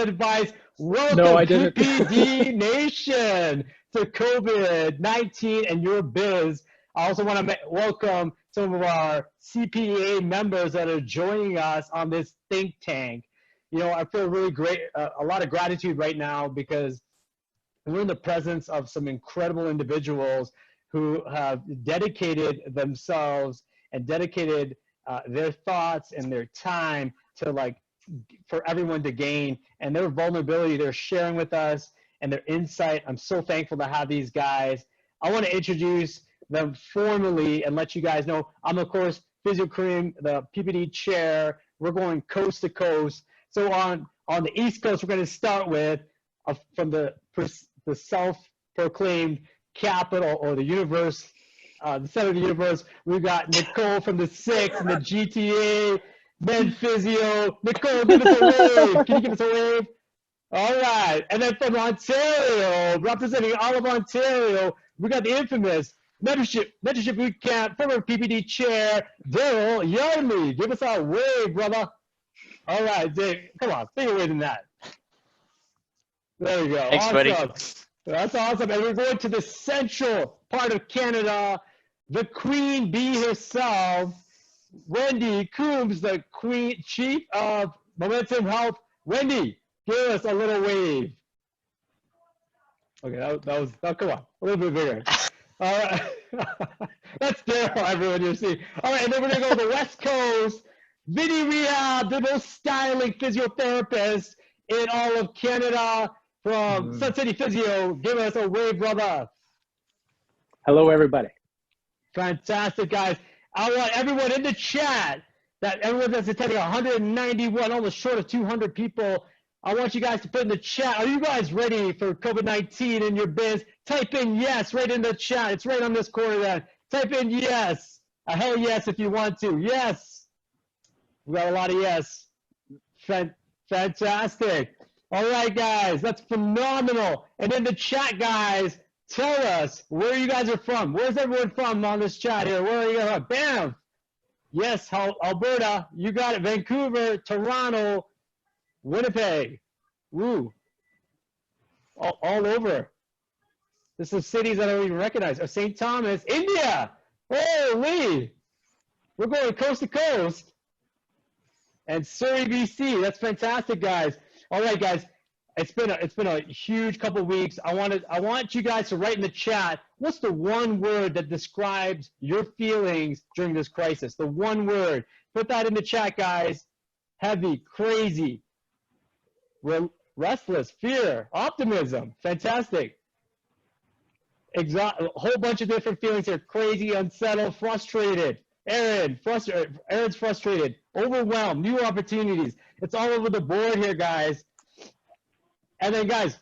solid advice. Welcome, No, I didn't. PPD Nation, to COVID-19 and your biz. I also want to welcome some of our CPA members that are joining us on this think tank. You know, I feel really great, a lot of gratitude right now because we're in the presence of some incredible individuals who have dedicated themselves and dedicated their thoughts and their time to for everyone to gain, and their vulnerability they're sharing with us and their insight. I'm so thankful to have these guys. I want to introduce them formally and let you guys know I'm, of course, Physio Kareem, the PPD chair. We're going coast to coast. So on the East Coast, we're going to start with from the self-proclaimed capital or the universe, the center of the universe. We've got Nicole from the 6 and the GTA, Men Physio. Nicole, give us a wave. Can you give us a wave? All right. And then from Ontario, representing all of Ontario, we got the infamous Mentorship Boot Camp, former PPD chair, Daryl Yardley. Give us a wave, brother. All right, Dave. Come on, bigger wave than that. There we go. Thanks, awesome. buddy. That's awesome. And we're going to the central part of Canada, the Queen Bee herself, Wendy Coombs, the Chief of Momentum Health. Wendy, give us a little wave. Okay, that was, oh, come on, a little bit bigger. All right. That's Daryl, everyone you're seeing. All right, and then we're going to go to the West Coast, Vinny Rehab, the most styling physiotherapist in all of Canada, from Sun City Physio. Give us a wave, brother. Hello, everybody. Fantastic, guys. I want everyone in the chat, that everyone that's attending, 191, almost short of 200 people. I want you guys to put in the chat, are you guys ready for COVID-19 in your biz? Type in yes right in the chat. It's right on this corner there. Type in yes. A hell yes if you want to. Yes. We got a lot of yes. Fantastic. All right, guys, that's phenomenal. And in the chat, guys, tell us where you guys are from. Where's everyone from on this chat here? Where are you from? Bam. Yes, Alberta. You got it. Vancouver, Toronto, Winnipeg. Woo. All over. This is cities that I don't even recognize. St. Thomas, India. Holy. We're going coast to coast. And Surrey, BC. That's fantastic, guys. All right, guys. It's been a huge couple weeks. I want you guys to write in the chat, what's the one word that describes your feelings during this crisis? The one word. Put that in the chat, guys. Heavy, crazy, restless, fear, optimism. Fantastic. A whole bunch of different feelings here. Crazy, unsettled, frustrated. Aaron's frustrated, overwhelmed, new opportunities. It's all over the board here, guys. And then, guys,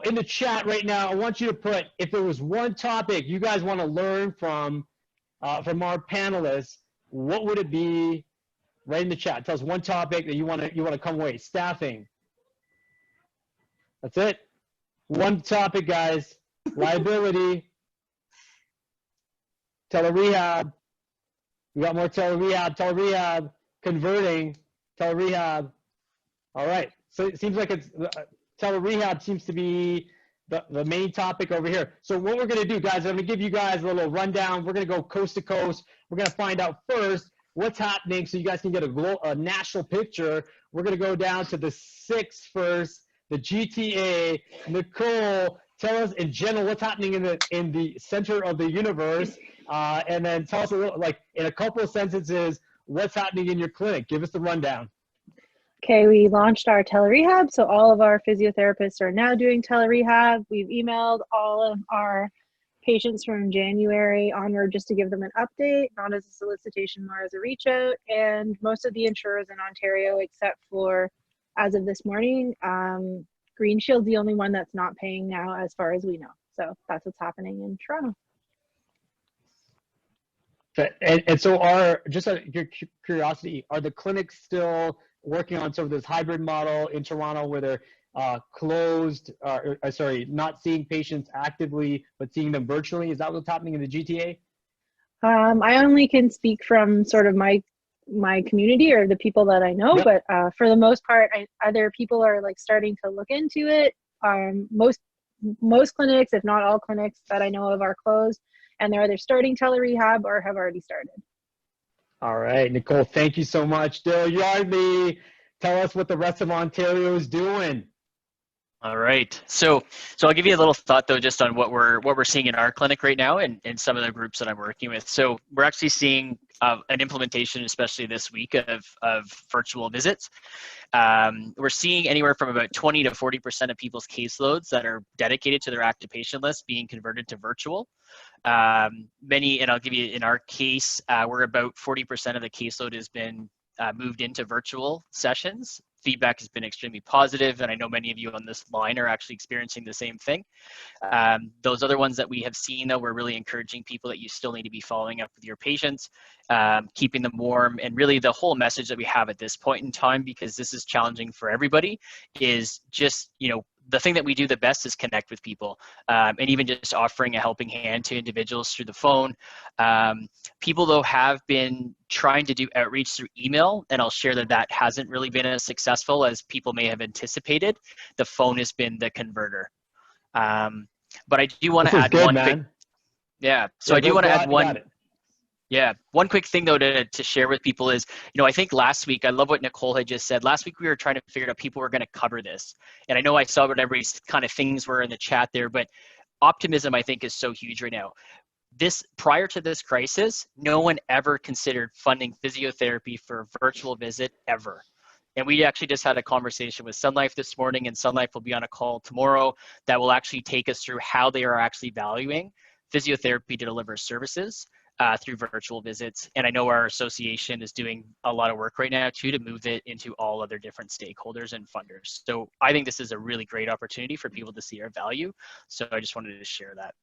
in the chat right now, I want you to put, if there was one topic you guys want to learn from our panelists, what would it be? Right in the chat. Tell us one topic that you want to come away. Staffing. That's it. One topic, guys. Liability. Telerehab. We got more telerehab, converting, telerehab. All right. So it seems like it's telerehab seems to be the main topic over here. So what we're going to do, guys, I'm going to give you guys a little rundown. We're going to go coast to coast. We're going to find out first what's happening so you guys can get a national picture. We're going to go down to the 6 first, the GTA. Nicole, tell us in general what's happening in the center of the universe, and then tell us a little, like in a couple of sentences, what's happening in your clinic. Give us the rundown. Okay, we launched our telerehab, so all of our physiotherapists are now doing telerehab. We've emailed all of our patients from January onward just to give them an update, not as a solicitation, more as a reach out. And most of the insurers in Ontario, except for, as of this morning, Green Shield's the only one that's not paying now as far as we know. So that's what's happening in Toronto. And so just out of your curiosity, are the clinics still working on sort of this hybrid model in Toronto where they're closed, not seeing patients actively, but seeing them virtually? Is that what's happening in the GTA? I only can speak from sort of my my community or the people that I know. Yep. But for the most part, either people are like starting to look into it. Most clinics, if not all clinics that I know of, are closed, and they're either starting telerehab or have already started. All right, Nicole, thank you so much. Dill, tell us what the rest of Ontario is doing. All right. So I'll give you a little thought though, just on what we're seeing in our clinic right now and some of the groups that I'm working with. So we're actually seeing an implementation, especially this week, of virtual visits. We're seeing anywhere from about 20 to 40% of people's caseloads that are dedicated to their active patient list being converted to virtual. And I'll give you, in our case, we're about 40% of the caseload has been moved into virtual sessions. Feedback has been extremely positive, and I know many of you on this line are actually experiencing the same thing. Those other ones that we have seen, though, we're really encouraging people that you still need to be following up with your patients, keeping them warm, and really the whole message that we have at this point in time, because this is challenging for everybody, is just, the thing that we do the best is connect with people, and even just offering a helping hand to individuals through the phone. People, though, have been trying to do outreach through email, and I'll share that hasn't really been as successful as people may have anticipated. The phone has been the converter. But I do want to add one quick. Yeah, so I do want to add one. Yeah, one quick thing though to share with people is, I think last week, I love what Nicole had just said. Last week we were trying to figure out people were going to cover this. And I know I saw what everybody's kind of things were in the chat there, but optimism, I think, is so huge right now. Prior to this crisis, no one ever considered funding physiotherapy for a virtual visit ever. And we actually just had a conversation with Sun Life this morning, and Sun Life will be on a call tomorrow that will actually take us through how they are actually valuing physiotherapy to deliver services through virtual visits. And I know our association is doing a lot of work right now too to move it into all other different stakeholders and funders. So I think this is a really great opportunity for people to see our value. So I just wanted to share that.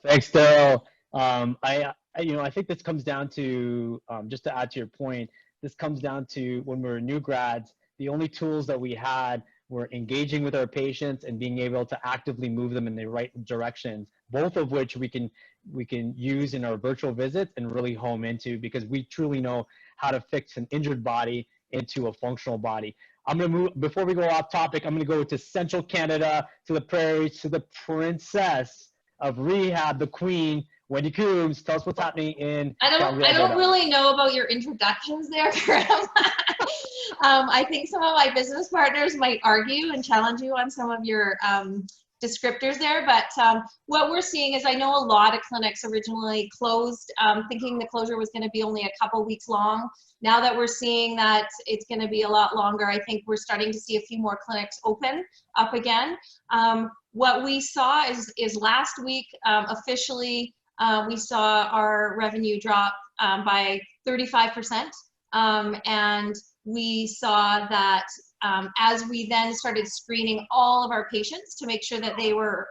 Thanks, Daryl. I think this comes down to, just to add to your point, this comes down to when we were new grads, the only tools that we had were engaging with our patients and being able to actively move them in the right directions, both of which we can use in our virtual visits and really home into, because we truly know how to fix an injured body into a functional body. I'm going to move, before we go off topic, I'm going to go to Central Canada, to the prairies, to the princess of rehab, the queen, Wendy Coombs. Tell us what's happening in Calgary, I don't really know about your introductions there, Graham. I think some of my business partners might argue and challenge you on some of your descriptors there, but what we're seeing is, I know a lot of clinics originally closed thinking the closure was going to be only a couple weeks long. Now that we're seeing that it's going to be a lot longer, I think we're starting to see a few more clinics open up again. What we saw is last week, officially, we saw our revenue drop by 35%. And we saw that as we then started screening all of our patients to make sure that they were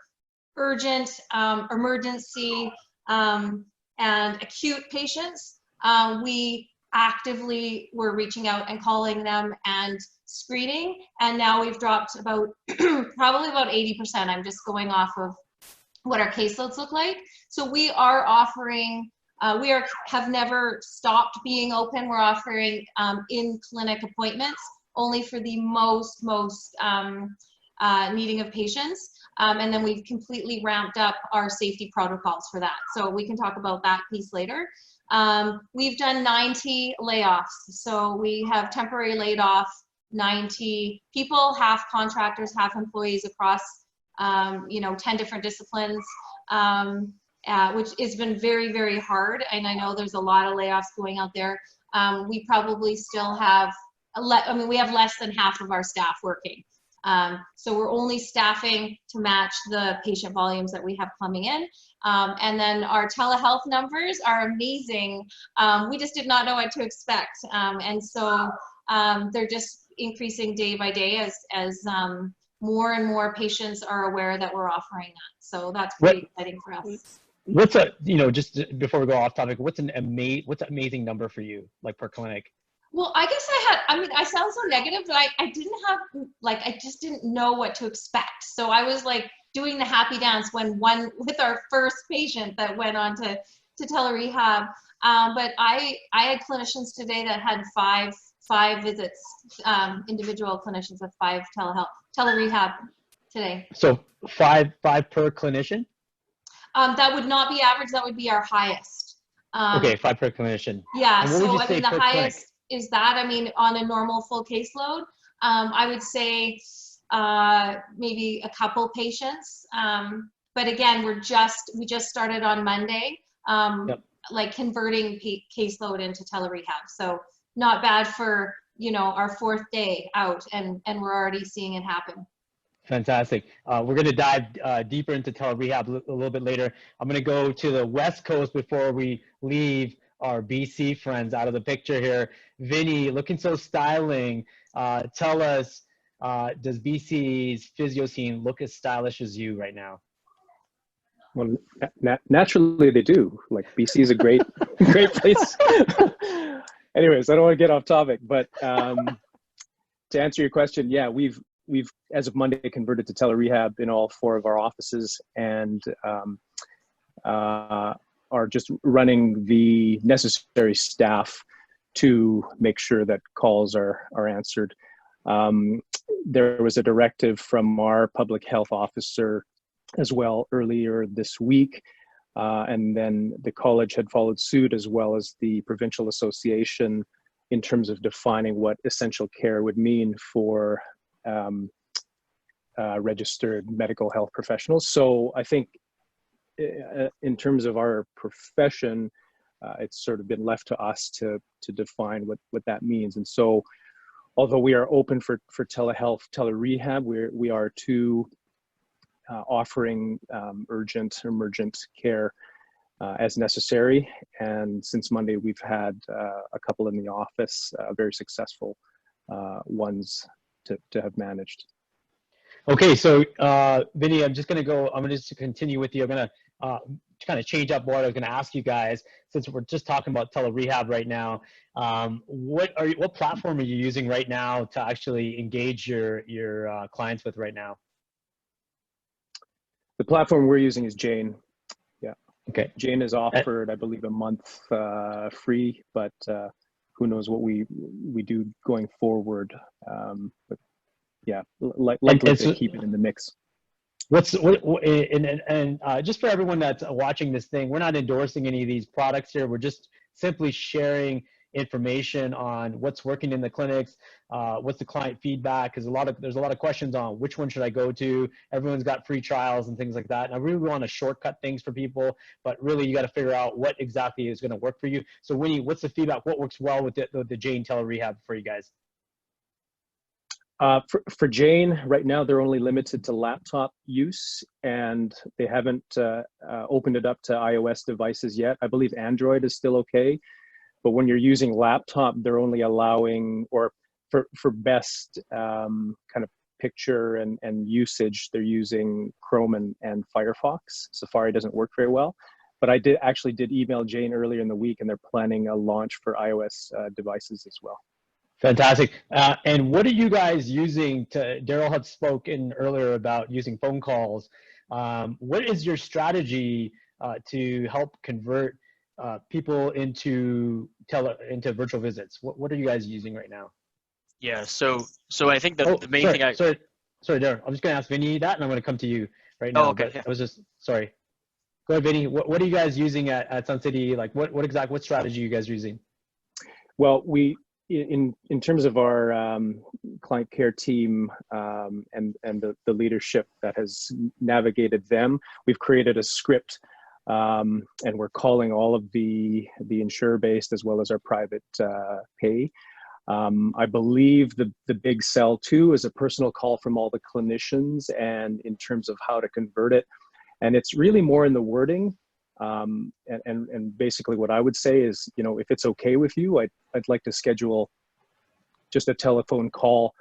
urgent, emergency, and acute patients, we actively were reaching out and calling them and screening. And now we've dropped about probably about 80%. I'm just going off of what our caseloads look like. So we are offering, have never stopped being open. We're offering in-clinic appointments only for the most needing of patients. And then we've completely ramped up our safety protocols for that. So we can talk about that piece later. We've done 90 layoffs. So we have temporary laid off 90 people, half contractors, half employees across 10 different disciplines, which has been very, very hard. And I know there's a lot of layoffs going out there. We probably still have, we have less than half of our staff working. So we're only staffing to match the patient volumes that we have coming in. And then our telehealth numbers are amazing. We just did not know what to expect. And so they're just increasing day by day as more and more patients are aware that we're offering that. So that's pretty exciting for us. What's just before we go off topic, what's an amazing number for you, like per clinic? Well, I guess I sound so negative, but I didn't have, I just didn't know what to expect. So I was doing the happy dance with our first patient that went on to telerehab. But I had clinicians today that had five visits, individual clinicians with 5 telerehab today. So five per clinician? That would not be average, that would be our highest. Okay, 5 per clinician. Yeah, And what would so you I say mean, the per highest clinic? is that. I mean, on a normal full caseload, I would say maybe a couple patients. But again, we just started on Monday, Yep. like converting caseload into telerehab. So not bad for, you know, our 4th day out, and we're already seeing it happen. Fantastic. We're going to dive deeper into telerehab a little bit later. I'm going to go to the West Coast before we leave our BC friends out of the picture here. Vinny, looking so styling. Tell us, does BC's physio scene look as stylish as you right now? Well, naturally they do. Like, BC is a great, great place. Anyways, I don't want to get off topic, but to answer your question, yeah, we've as of Monday converted to telerehab in all 4 of our offices, and are just running the necessary staff to make sure that calls are answered. There was a directive from our public health officer as well earlier this week, and then the college had followed suit, as well as the provincial association, in terms of defining what essential care would mean for registered medical health professionals. So I think in terms of our profession, it's sort of been left to us to define what that means. And so, although we are open for telehealth, telerehab, we are too offering urgent, emergent care as necessary. And since Monday, we've had a couple in the office, very successful ones to have managed. Okay, so Vinny, I'm going to continue with you. I'm going to kind of change up what I was going to ask you guys, since we're just talking about telerehab right now. What platform are you using right now to actually engage your clients with right now? The platform we're using is Jane. Yeah. Okay. Jane is offered, I believe, a month free, but who knows what we do going forward. But yeah, likely to keep it in the mix. Just for everyone that's watching this thing, we're not endorsing any of these products here. We're just simply sharing information on what's working in the clinics, what's the client feedback, because there's a lot of questions on which one should I go to. Everyone's got free trials and things like that, and I really want to shortcut things for people, but really you got to figure out what exactly is going to work for you. So Winnie, what's the feedback? What works well with the Jane telerehab for you guys? For Jane, right now they're only limited to laptop use, and they haven't opened it up to iOS devices yet. I believe Android is still okay, but when you're using laptop, they're only allowing, or for best kind of picture and usage, they're using Chrome and Firefox. Safari doesn't work very well, but I did email Jane earlier in the week, and they're planning a launch for iOS devices as well. Fantastic. And what are you guys using Daryl had spoken earlier about using phone calls. What is your strategy to help convert people into virtual visits? What are you guys using right now? Yeah, so I think the main thing sorry, Daryl. I'm just going to ask Vinny that, and I'm going to come to you right now. Oh, okay. I was just, sorry. Go ahead, Vinny. What are you guys using at Sun City? Like, what strategy are you guys using? Well, in terms of our client care team and the leadership that has navigated them, we've created a script, and we're calling all of the insurer-based as well as our private pay. I believe the big sell too is a personal call from all the clinicians, and in terms of how to convert it, and it's really more in the wording. And basically what I would say is, you know, if it's okay with you, I'd like to schedule just a telephone call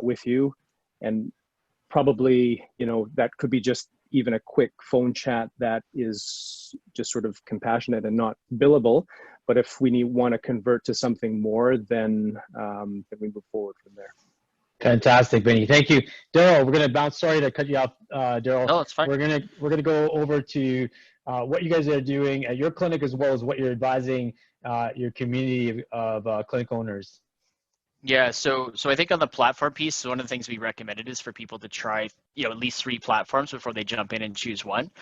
with you, and probably, you know, that could be just even a quick phone chat that is just sort of compassionate and not billable. But if we want to convert to something more, then we move forward from there. Fantastic, Vinny. Thank you, Daryl. We're gonna bounce. Sorry to cut you off, Daryl. No, it's fine. We're gonna go over to what you guys are doing at your clinic, as well as what you're advising your community of clinic owners. Yeah, so I think on the platform piece, one of the things we recommended is for people to try, at least 3 platforms before they jump in and choose one.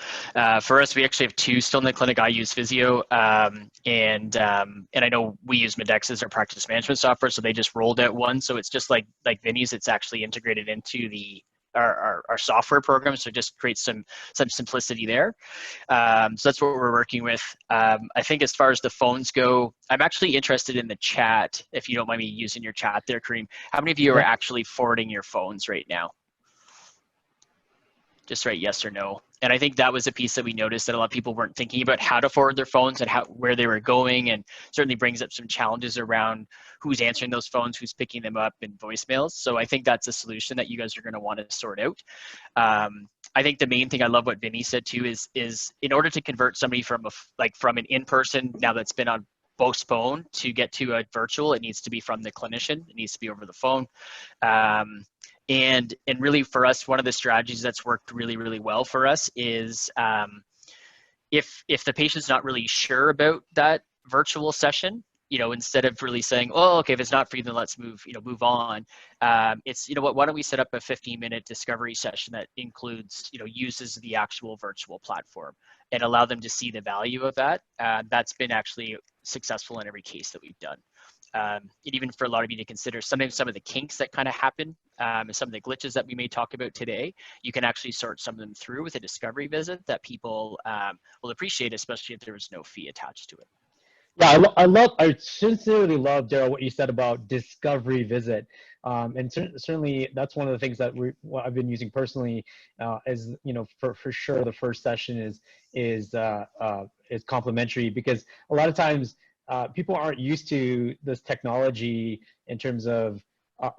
For us, we actually have 2 still in the clinic. I use Physio, and I know we use Medex as our practice management software, so they just rolled out one. So it's just like Vinny's, it's actually integrated into our software program, so it just creates some simplicity there. So that's what we're working with. I think as far as the phones go, I'm actually interested in the chat, if you don't mind me using your chat there, Kareem. How many of you are actually forwarding your phones right now? Just write yes or no. And I think that was a piece that we noticed, that a lot of people weren't thinking about how to forward their phones and where they were going, and certainly brings up some challenges around who's answering those phones, who's picking them up, and voicemails. So I think that's a solution that you guys are going to want to sort out. I think the main thing, I love what Vinny said too, is in order to convert somebody from an in-person, now that's been on postponed, to get to a virtual, it needs to be from the clinician. It needs to be over the phone. And really for us, one of the strategies that's worked really, really well for us is if the patient's not really sure about that virtual session, instead of really saying, oh, okay, if it's not for you, then let's move on. It's, why don't we set up a 15-minute discovery session that includes, uses the actual virtual platform, and allow them to see the value of that. That's been actually successful in every case that we've done. And even for a lot of you to consider some of the kinks that kind of happen, and some of the glitches that we may talk about today, you can actually sort some of them through with a discovery visit that people will appreciate, especially if there was no fee attached to it. Yeah, I sincerely love, Daryl, what you said about discovery visit. And certainly that's one of the things that I've been using personally, is, for sure the first session is complimentary, because a lot of times people aren't used to this technology in terms of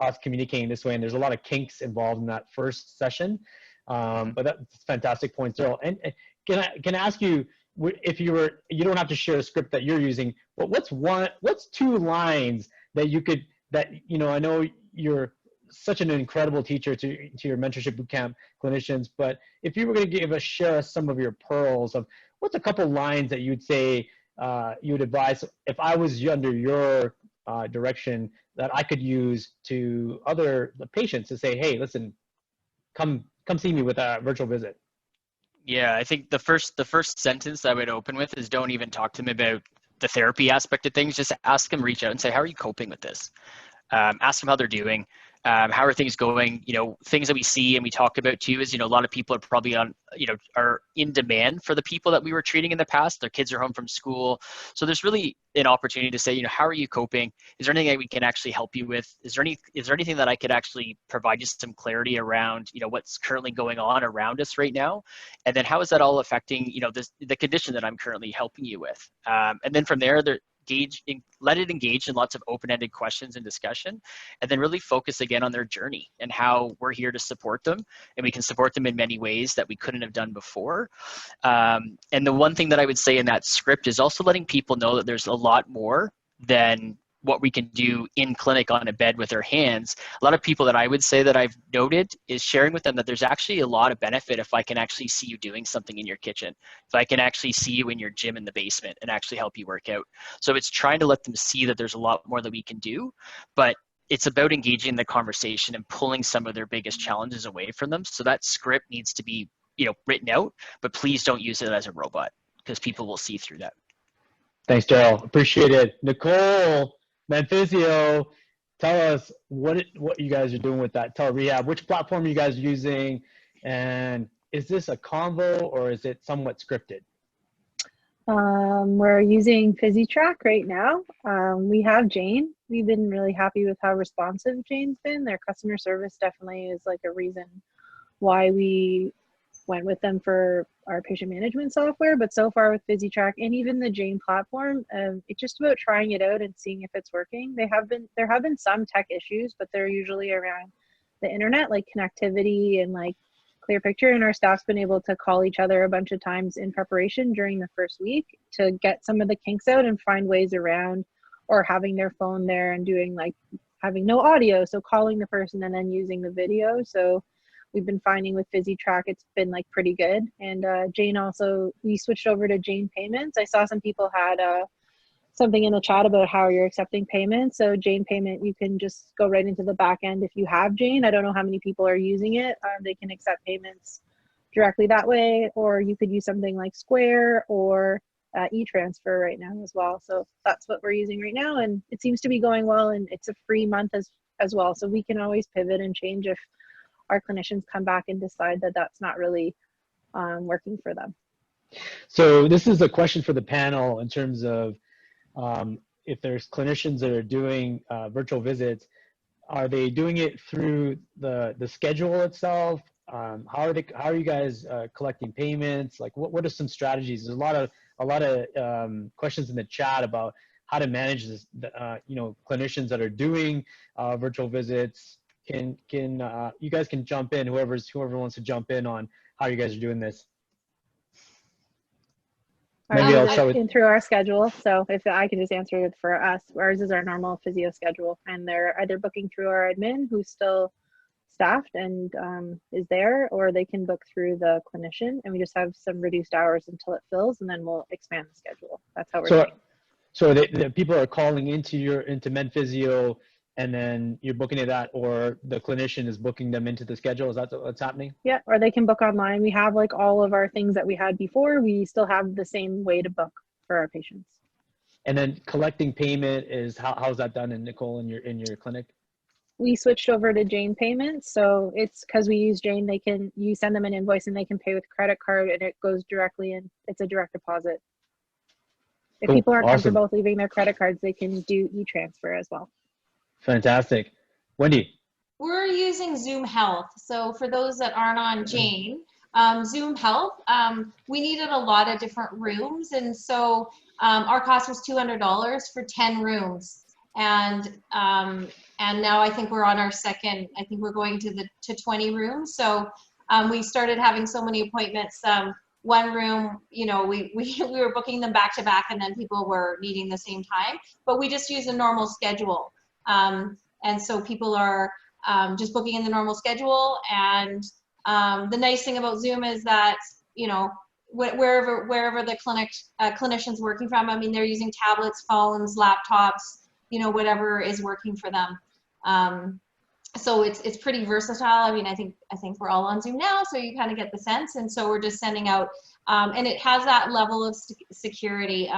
us communicating this way, and there's a lot of kinks involved in that first session. But that's fantastic points, Daryl. And can I ask you, if you don't have to share a script that you're using, but what's 2 lines that you could, I know you're such an incredible teacher to your mentorship bootcamp clinicians, but if you were going to share us some of your pearls of what's a couple lines that you'd say you would advise, if I was under your direction, that I could use to the patients to say, hey, listen, come see me with a virtual visit. Yeah, I think the first sentence I would open with is, don't even talk to them about the therapy aspect of things. Just ask them, reach out and say, how are you coping with this? Ask them how they're doing. How are things going? Things that we see and we talk about too is, a lot of people are probably are in demand for the people that we were treating in the past. Their kids are home from school. So there's really an opportunity to say, how are you coping? Is there anything that we can actually help you with? Is there anything that I could actually provide you some clarity around, what's currently going on around us right now? And then how is that all affecting, the condition that I'm currently helping you with? And then from there, let it engage in lots of open-ended questions and discussion, and then really focus again on their journey and how we're here to support them, and we can support them in many ways that we couldn't have done before. And the one thing that I would say in that script is also letting people know that there's a lot more than what we can do in clinic on a bed with our hands. A lot of people that I would say that I've noted is sharing with them that there's actually a lot of benefit if I can actually see you doing something in your kitchen, if I can actually see you in your gym in the basement and actually help you work out. So it's trying to let them see that there's a lot more that we can do, but it's about engaging in the conversation and pulling some of their biggest challenges away from them. So that script needs to be, written out, but please don't use it as a robot, because people will see through that. Thanks, Daryl. Appreciate it. Nicole, Physio, tell us what you guys are doing with that tele-rehab. Which platform are you guys using? And is this a convo or is it somewhat scripted? We're using PhysiTrack right now. We have Jane. We've been really happy with how responsive Jane's been. Their customer service definitely is like a reason why we went with them for our patient management software. But so far with PhysiTrack and even the Jane platform, it's just about trying it out and seeing if it's working. There have been some tech issues, but they're usually around the internet, like connectivity and like clear picture. And our staff's been able to call each other a bunch of times in preparation during the first week to get some of the kinks out and find ways around, or having their phone there and doing like having no audio, so calling the person and then using the video. So we've been finding with PhysiTrack, it's been like pretty good. And Jane also, we switched over to Jane Payments. I saw some people had something in the chat about how you're accepting payments. So Jane Payment, you can just go right into the back end if you have Jane. I don't know how many people are using it. They can accept payments directly that way, or you could use something like Square or e-transfer right now as well. So that's what we're using right now, and it seems to be going well, and it's a free month as well. So we can always pivot and change if our clinicians come back and decide that that's not really working for them. So this is a question for the panel in terms of if there's clinicians that are doing virtual visits, are they doing it through the schedule itself? How are you guys collecting payments? Like, what are some strategies? There's a lot of questions in the chat about how to manage this. You know, clinicians that are doing virtual visits. Can you guys can jump in? Whoever wants to jump in on how you guys are doing this. Maybe I'll start in through our schedule. So if I can just answer it for us, ours is our normal physio schedule, and they're either booking through our admin, who's still staffed and is there, or they can book through the clinician, and we just have some reduced hours until it fills, and then we'll expand the schedule. That's how we're doing. So the people are calling into Med Physio, and then you're booking it that, or the clinician is booking them into the schedule. Is that what's happening? Yeah, or they can book online. We have like all of our things that we had before. We still have the same way to book for our patients. And then collecting payment is how's that done, Nicole, in your clinic? We switched over to Jane Payments, so it's because we use Jane. You send them an invoice and they can pay with credit card, and it goes directly in. It's a direct deposit. If people aren't comfortable leaving their credit cards, they can do e-transfer as well. Fantastic. Wendy? We're using Zoom Health. So for those that aren't on Jane, Zoom Health, we needed a lot of different rooms. And so our cost was $200 for 10 rooms. And now I think we're on our second, I think we're going to 20 rooms. So we started having so many appointments. One room, you know, we were booking them back to back, and then people were needing the same time, but we just use a normal schedule. And so people are just booking in the normal schedule. And the nice thing about Zoom is that, you know, wherever the clinician's working from, I mean, they're using tablets, phones, laptops, you know, whatever is working for them. So it's pretty versatile. I mean, I think we're all on Zoom now, so you kind of get the sense. And so we're just sending out, and it has that level of security.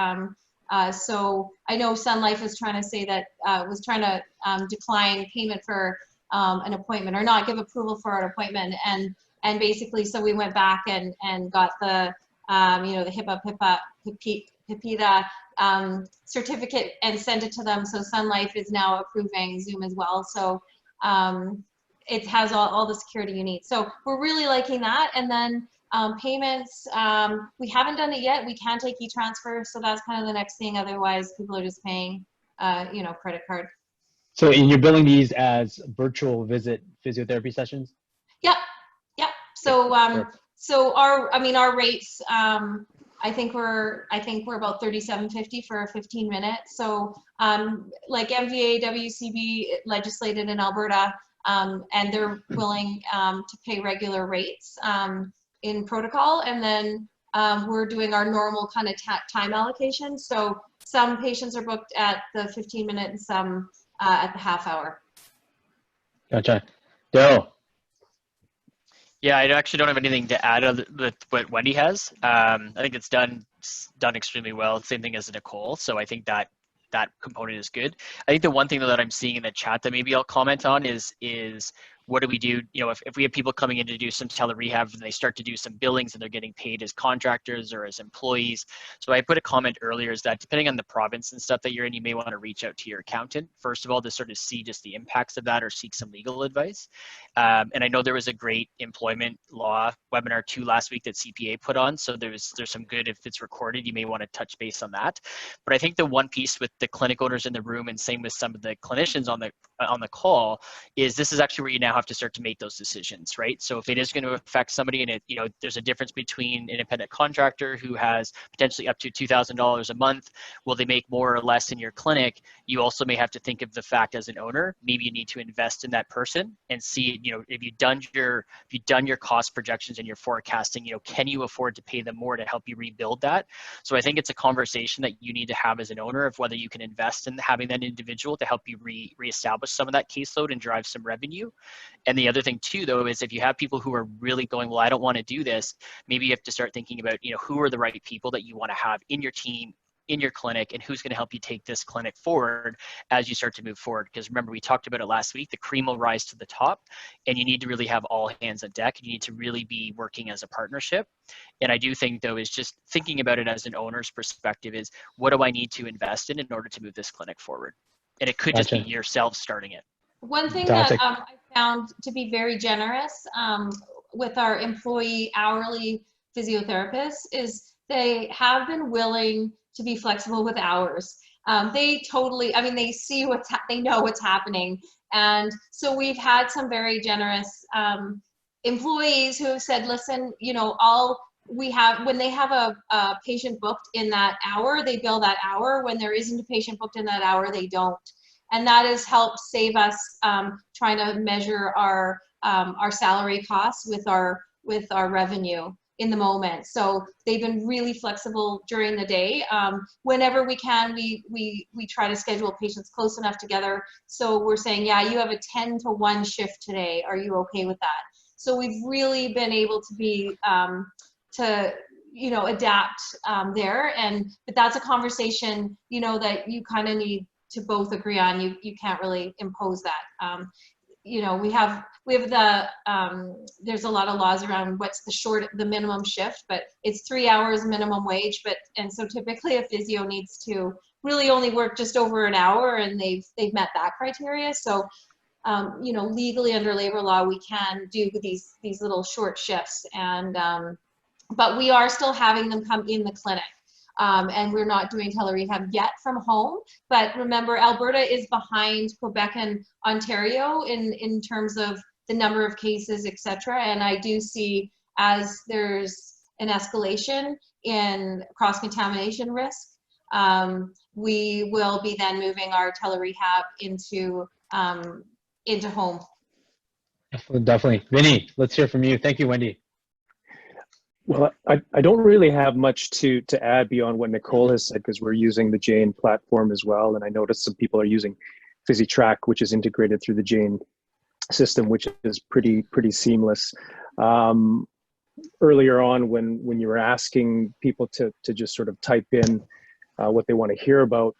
So I know Sun Life is trying to say that, was trying to decline payment for an appointment, or not give approval for an appointment. And basically, so we went back and got the, you know, the HIPAA certificate and sent it to them. So Sun Life is now approving Zoom as well. So it has all the security you need. So we're really liking that. And then payments, we haven't done it yet. We can take e-transfer, so that's kind of the next thing. Otherwise, people are just paying, you know, credit card. So you're billing these as virtual visit physiotherapy sessions? Yep. So so our rates, I think we're about $37.50 for a 15 minutes. So like MVA, WCB legislated in Alberta, and they're willing to pay regular rates in protocol. And then we're doing our normal kind of time allocation. So some patients are booked at the 15-minute and some at the half hour. Gotcha. Daryl? Yeah, I actually don't have anything to add other than what Wendy has. I think it's done extremely well. Same thing as Nicole. So I think that component is good. I think the one thing though that I'm seeing in the chat that maybe I'll comment on is what do we do? You know, if we have people coming in to do some tele-rehab and they start to do some billings and they're getting paid as contractors or as employees. So I put a comment earlier is that depending on the province and stuff that you're in, you may want to reach out to your accountant, first of all, to sort of see just the impacts of that or seek some legal advice. And I know there was a great employment law webinar too last week that CPA put on. So there's some good, if it's recorded, you may want to touch base on that. But I think the one piece with the clinic owners in the room, and same with some of the clinicians on the call, is this is actually where you now have to start to make those decisions, right? So if it is going to affect somebody, and it, you know, there's a difference between an independent contractor who has potentially up to $2,000 a month, will they make more or less in your clinic? You also may have to think of the fact as an owner, maybe you need to invest in that person and see, you know, if you've done your cost projections and your forecasting, you know, can you afford to pay them more to help you rebuild that? So I think it's a conversation that you need to have as an owner of whether you can invest in having that individual to help you reestablish some of that caseload and drive some revenue. And the other thing too, though, is if you have people who are really going, well, I don't want to do this, maybe you have to start thinking about, you know, who are the right people that you want to have in your team, in your clinic, and who's going to help you take this clinic forward as you start to move forward. Because remember, we talked about it last week, the cream will rise to the top, and you need to really have all hands on deck. You need to really be working as a partnership. And I do think, though, is just thinking about it as an owner's perspective is, what do I need to invest in order to move this clinic forward? And it could just be yourself starting it. One thing that I found to be very generous with our employee hourly physiotherapists is they have been willing to be flexible with hours. They totally, I mean, they see they know what's happening. And so we've had some very generous employees who have said, listen, you know, when they have a patient booked in that hour, they bill that hour. When there isn't a patient booked in that hour, they don't. And that has helped save us trying to measure our salary costs with our revenue in the moment. So they've been really flexible during the day. Whenever we can, we try to schedule patients close enough together. So we're saying, yeah, you have a 10 to 1 shift today. Are you okay with that? So we've really been able to be, you know, adapt there. But that's a conversation, you know, that you kind of need to both agree on. You can't really impose that. You know, we have the, there's a lot of laws around what's the minimum shift, but it's 3 hours minimum wage. And so typically a physio needs to really only work just over an hour, and they've met that criteria. So, you know, legally under labor law, we can do these little short shifts, and, but we are still having them come in the clinic. And we're not doing telerehab yet from home. But remember, Alberta is behind Quebec and Ontario in terms of the number of cases, et cetera. And I do see, as there's an escalation in cross-contamination risk, we will be then moving our telerehab into home. Definitely. Vinny, let's hear from you. Thank you, Wendy. Well, I don't really have much to add beyond what Nicole has said, because we're using the Jane platform as well. And I noticed some people are using PhysiTrack, which is integrated through the Jane system, which is pretty seamless. Earlier on, when you were asking people to just sort of type in what they want to hear about,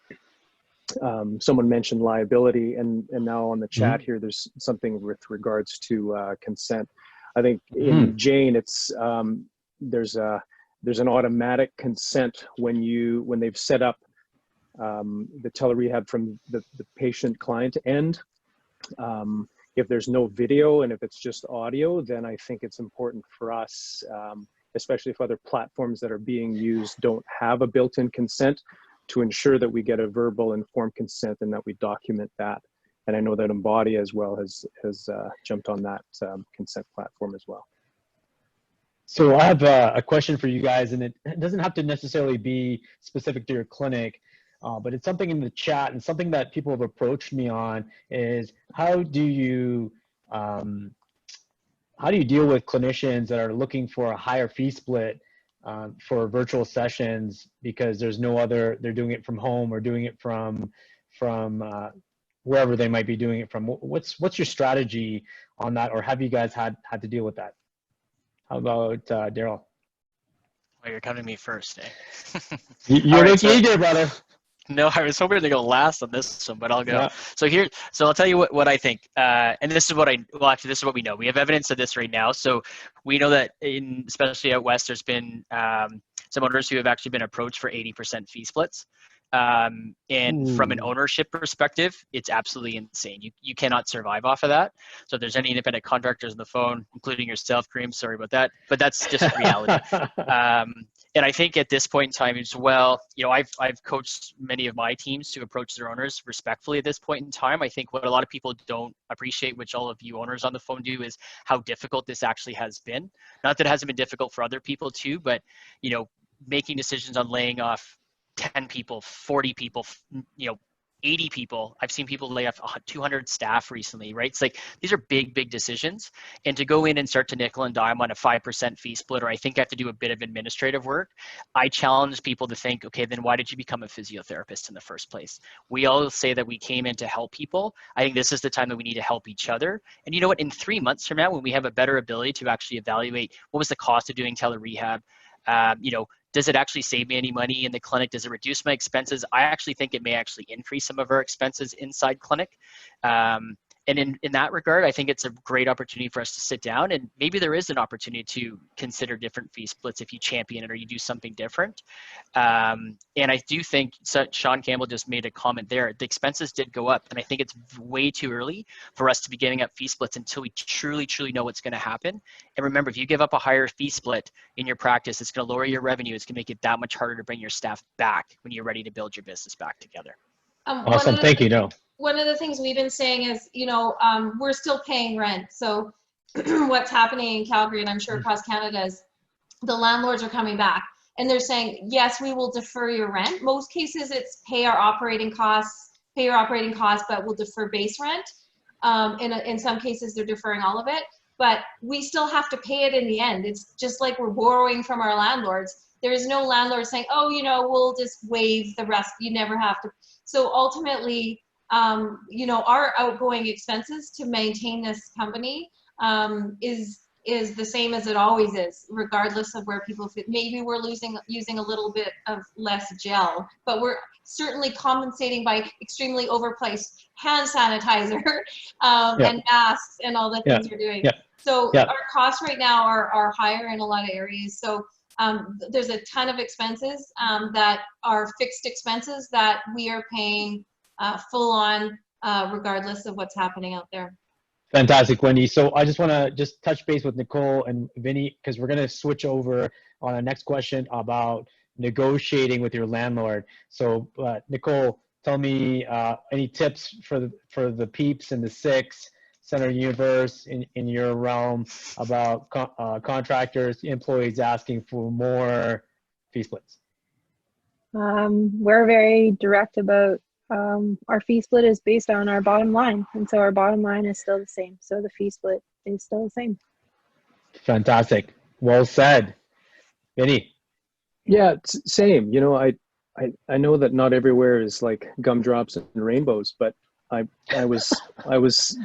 someone mentioned liability, and now on the chat here, there's something with regards to consent. I think in Jane, it's there's an automatic consent when they've set up the telerehab from the patient client end. If there's no video and if it's just audio, then I think it's important for us, especially if other platforms that are being used don't have a built-in consent, to ensure that we get a verbal informed consent and that we document that. And I know that Embody as well has jumped on that consent platform as well. So I have a question for you guys, and it doesn't have to necessarily be specific to your clinic, but it's something in the chat, and something that people have approached me on is, how do you deal with clinicians that are looking for a higher fee split for virtual sessions because there's no other, they're doing it from home or doing it from wherever they might be doing it from? What's your strategy on that, or have you guys had to deal with that? How about Daryl? Well, you're coming to me first, eh? You're looking eager, brother. No, I was hoping to go last on this one, but I'll go. Yeah. So I'll tell you what I think. And this is what this is what we know. We have evidence of this right now. So we know that especially out west, there's been some owners who have actually been approached for 80% fee splits. And from an ownership perspective, it's absolutely insane. You cannot survive off of that. So if there's any independent contractors on the phone, including yourself, Kareem, sorry about that, but that's just reality. And I think at this point in time as well, you know, I've coached many of my teams to approach their owners respectfully at this point in time. I think what a lot of people don't appreciate, which all of you owners on the phone do, is how difficult this actually has been. Not that it hasn't been difficult for other people too, but, you know, making decisions on laying off 10 people, 40 people, you know, 80 people. I've seen people lay off 200 staff recently, right? It's like, these are big, big decisions. And to go in and start to nickel and dime on a 5% fee split, or I think I have to do a bit of administrative work, I challenge people to think, okay, then why did you become a physiotherapist in the first place? We all say that we came in to help people. I think this is the time that we need to help each other. And you know what, in 3 months from now, when we have a better ability to actually evaluate what was the cost of doing telerehab, you know, does it actually save me any money in the clinic? Does it reduce my expenses? I actually think it may actually increase some of our expenses inside clinic. And in that regard, I think it's a great opportunity for us to sit down, and maybe there is an opportunity to consider different fee splits if you champion it or you do something different. And I do think, so Sean Campbell just made a comment there, the expenses did go up, and I think it's way too early for us to be giving up fee splits until we truly, truly know what's going to happen. And remember, if you give up a higher fee split in your practice, it's going to lower your revenue. It's going to make it that much harder to bring your staff back when you're ready to build your business back together. Awesome. Thank you. No. One of the things we've been saying is, you know, we're still paying rent. So what's happening in Calgary, and I'm sure across Canada, is the landlords are coming back and they're saying, yes, we will defer your rent. Most cases it's pay your operating costs, but we'll defer base rent. In some cases they're deferring all of it, but we still have to pay it in the end. It's just like we're borrowing from our landlords. There is no landlord saying, oh, you know, we'll just waive the rest. You never have to. So ultimately, you know, our outgoing expenses to maintain this company is the same as it always is, regardless of where people fit. Maybe we're using a little bit of less gel, but we're certainly compensating by extremely overpriced hand sanitizer and masks and all the things we're doing. So our costs right now are higher in a lot of areas. So there's a ton of expenses that are fixed expenses that we are paying full on, regardless of what's happening out there. Fantastic, Wendy. So I just want to touch base with Nicole and Vinny, because we're going to switch over on our next question about negotiating with your landlord. So Nicole, tell me any tips for the peeps in the six center universe in your realm about contractors, employees asking for more fee splits. We're very direct about our fee split is based on our bottom line, and so our bottom line is still the same. So the fee split is still the same. Fantastic. Well said. Vinny. Yeah, same. You know, I know that not everywhere is like gumdrops and rainbows, but I was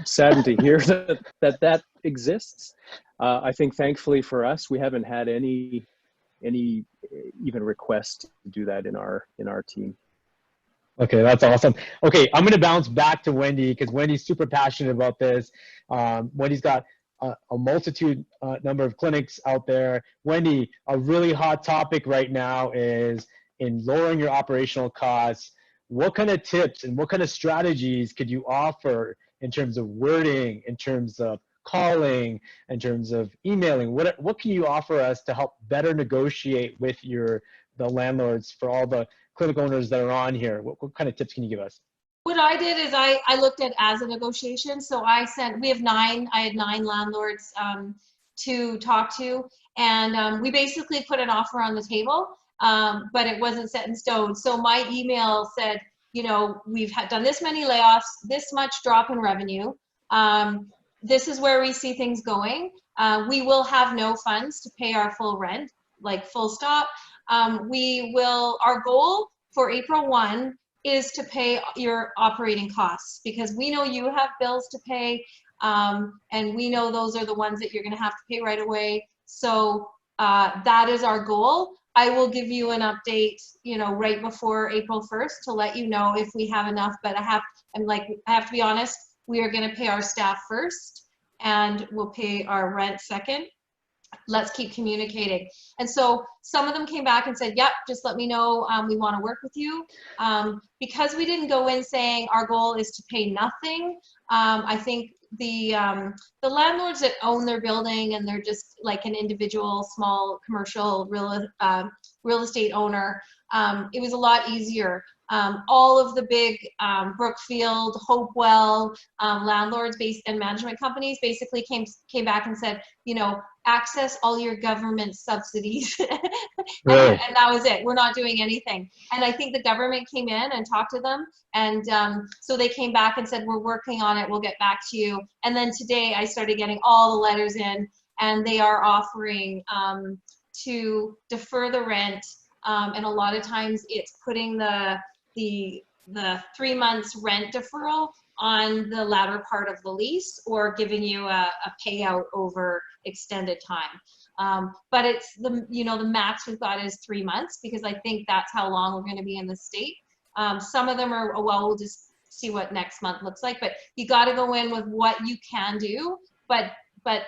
saddened to hear that exists. I think thankfully for us, we haven't had any even request to do that in our team. Okay, that's awesome. Okay, I'm going to bounce back to Wendy, because Wendy's super passionate about this. Wendy's got a multitude number of clinics out there. Wendy, a really hot topic right now is in lowering your operational costs. What kind of tips and what kind of strategies could you offer in terms of wording, in terms of calling, in terms of emailing? What can you offer us to help better negotiate with the landlords for all the clinic owners that are on here? What kind of tips can you give us? What I did is I looked at as a negotiation. So I had 9 landlords to talk to, and we basically put an offer on the table, but it wasn't set in stone. So my email said, you know, we've done this many layoffs, this much drop in revenue. This is where we see things going. We will have no funds to pay our full rent, like full stop. Our goal for April 1 is to pay your operating costs, because we know you have bills to pay, and we know those are the ones that you're going to have to pay right away. So that is our goal. I will give you an update, you know, right before April 1st to let you know if we have enough, but I have to be honest, we are going to pay our staff first and we'll pay our rent second. Let's keep communicating. And so some of them came back and said, yep, just let me know, we want to work with you. Because we didn't go in saying our goal is to pay nothing, I think the landlords that own their building and they're just like an individual small commercial real estate owner, it was a lot easier. All of the big Brookfield, Hopewell landlords based and management companies basically came back and said, you know, access all your government subsidies. Really? And that was it. We're not doing anything. And I think the government came in and talked to them. And so they came back and said, we're working on it. We'll get back to you. And then today I started getting all the letters in, and they are offering to defer the rent. And a lot of times it's putting the 3 months rent deferral on the latter part of the lease, or giving you a payout over extended time. But it's the max we've got is 3 months, because I think that's how long we're going to be in the state. Some of them are, well, we'll just see what next month looks like, but you got to go in with what you can do, but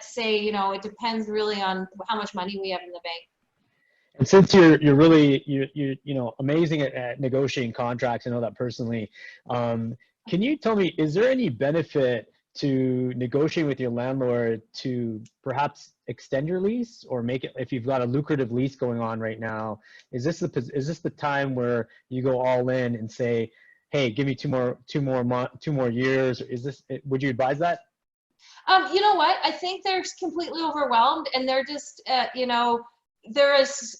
say, you know, it depends really on how much money we have in the bank. And since you're really amazing at negotiating contracts, I know that personally. Can you tell me, is there any benefit to negotiating with your landlord to perhaps extend your lease, or make it, if you've got a lucrative lease going on right now, is this the time where you go all in and say, hey, give me two more years? Would you advise that? You know what? I think they're completely overwhelmed, and they're just, they're as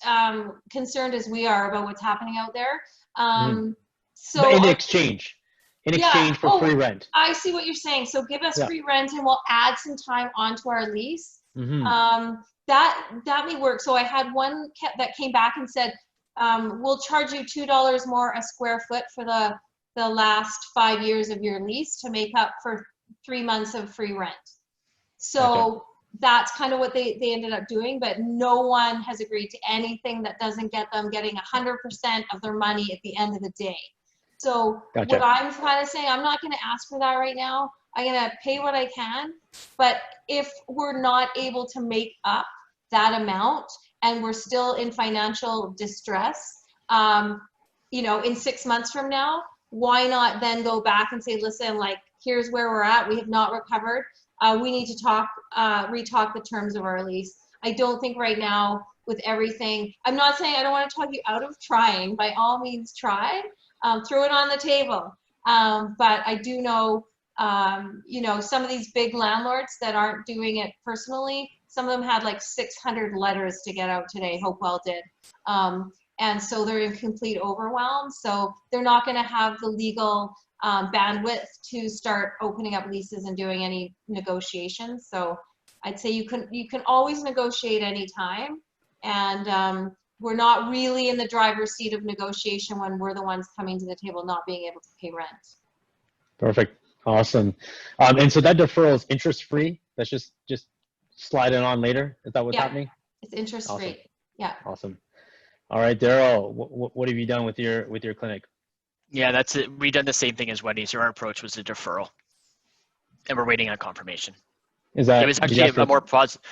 concerned as we are about what's happening out there. So but in exchange for free rent. I see what you're saying. So give us free rent, and we'll add some time onto our lease. That may work. So I had one that came back and said, we'll charge you $2 more a square foot for the last 5 years of your lease to make up for 3 months of free rent. So that's kind of what they ended up doing, but no one has agreed to anything that doesn't get them getting 100% of their money at the end of the day. So what I'm kind of saying, I'm not going to ask for that right now. I'm going to pay what I can, but if we're not able to make up that amount and we're still in financial distress, in 6 months from now, why not then go back and say, listen, like, here's where we're at. We have not recovered. We need to retalk the terms of our lease. I don't think right now with everything, I'm not saying I don't want to talk you out of trying. By all means, try. Throw it on the table. But I do know, some of these big landlords that aren't doing it personally, some of them had like 600 letters to get out today, Hopewell did. And so they're in complete overwhelm. So they're not going to have the legal bandwidth to start opening up leases and doing any negotiations. So I'd say you can always negotiate anytime. And we're not really in the driver's seat of negotiation when we're the ones coming to the table not being able to pay rent. Perfect. Awesome. And so that deferral is interest free? That's just slide it on later? Is that what's happening? It's interest free. Yeah. Awesome. All right, Daryl, what have you done with your clinic? Yeah, that's it. We've done the same thing as Wendy's. Our approach was a deferral, and we're waiting on confirmation. Is that? It was actually a more positive.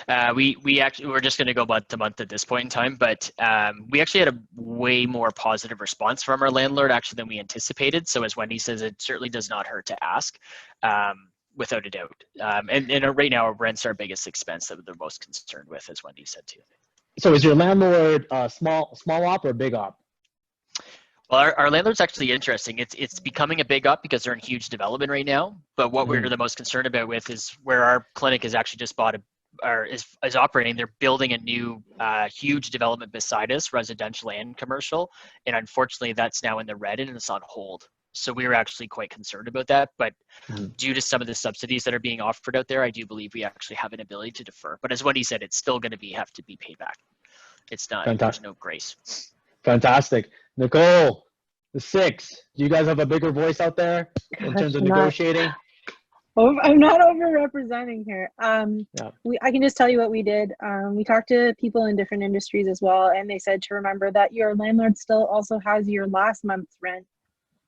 We're just going to go month to month at this point in time, but we actually had a way more positive response from our landlord actually than we anticipated. So as Wendy says, it certainly does not hurt to ask, without a doubt. And right now, our rent's our biggest expense that they're most concerned with, as Wendy said too. So is your landlord small op or big op? Well, our landlord's actually interesting. It's becoming a big up because they're in huge development right now. But what we're the most concerned about with is where our clinic has actually just bought is operating. They're building a new huge development beside us, residential and commercial. And unfortunately, that's now in the red and it's on hold. So we were actually quite concerned about that. But due to some of the subsidies that are being offered out there, I do believe we actually have an ability to defer. But as Wendy said, it's still going to have to be paid back. It's not. There's no grace. Fantastic. Nicole, the 6. Do you guys have a bigger voice out there in terms of negotiating? I'm not over-representing here. I can just tell you what we did. We talked to people in different industries as well, and they said to remember that your landlord still also has your last month's rent.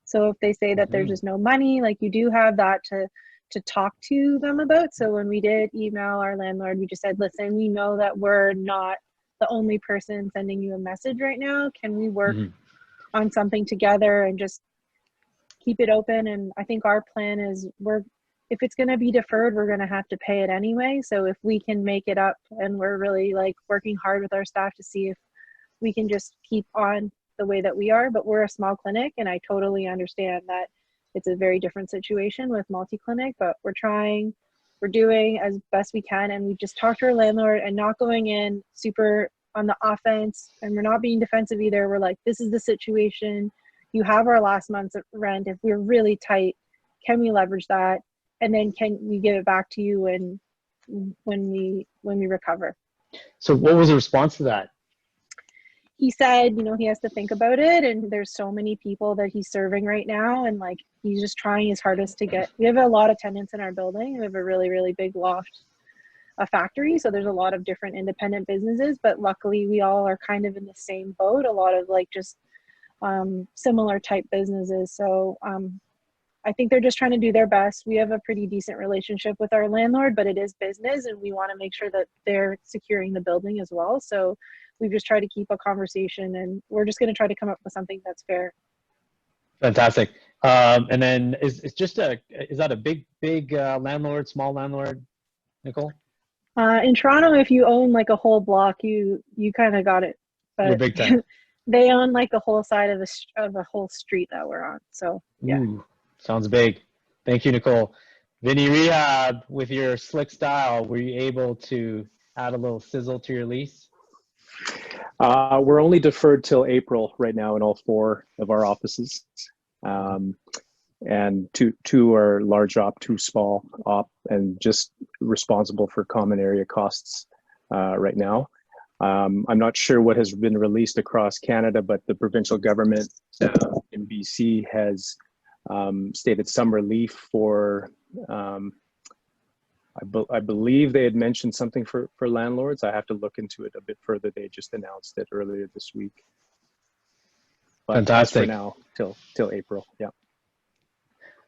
So if they say that there's just no money, like, you do have that to talk to them about. So when we did email our landlord, we just said, listen, we know that we're not the only person sending you a message right now. Can we work on something together and just keep it open? And I think our plan is we're if it's going to be deferred, we're going to have to pay it anyway. So if we can make it up, and we're really like working hard with our staff to see if we can just keep on the way that we are. But we're a small clinic, and I totally understand that it's a very different situation with multi-clinic, but we're trying, we're doing as best we can. And we just talked to our landlord and not going in super on the offense, and we're not being defensive either. We're like, this is the situation. You have our last month's rent. If we're really tight, can we leverage that? And then can we give it back to you when we recover? So what was the response to that? He said, you know, he has to think about it, and there's so many people that he's serving right now, and like he's just trying his hardest to get. We have a lot of tenants in our building. We have a really, really big loft, a factory, so there's a lot of different independent businesses, but luckily we all are kind of in the same boat, a lot of like just similar type businesses. So I think they're just trying to do their best. We have a pretty decent relationship with our landlord, but it is business, and we want to make sure that they're securing the building as well. So we've just tried to keep a conversation, and we're just going to try to come up with something that's fair. Fantastic. And then is that a big landlord, small landlord, Nicole? In Toronto, if you own like a whole block, you kind of got it. But You're big time. they own like the whole side of the whole street that we're on. So yeah. Ooh, sounds big. Thank you, Nicole. Vinny Rehab, with your slick style, were you able to add a little sizzle to your lease? We're only deferred till April right now in all 4 of our offices. And two are large op, 2 small op, and just responsible for common area costs right now. I'm not sure what has been released across Canada, but the provincial government in BC has stated some relief for, I believe they had mentioned something for landlords. I have to look into it a bit further. They just announced it earlier this week. But Fantastic. for now, till April, yeah.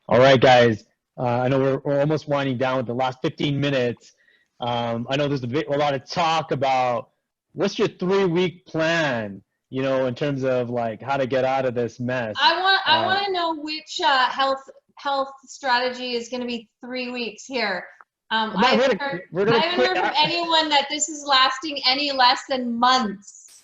All right, guys. I know we're almost winding down with the last 15 minutes. I know there's a lot of talk about what's your 3-week plan, you know, in terms of like how to get out of this mess. I want to know which health strategy is going to be 3 weeks here. I haven't heard from anyone that this is lasting any less than months.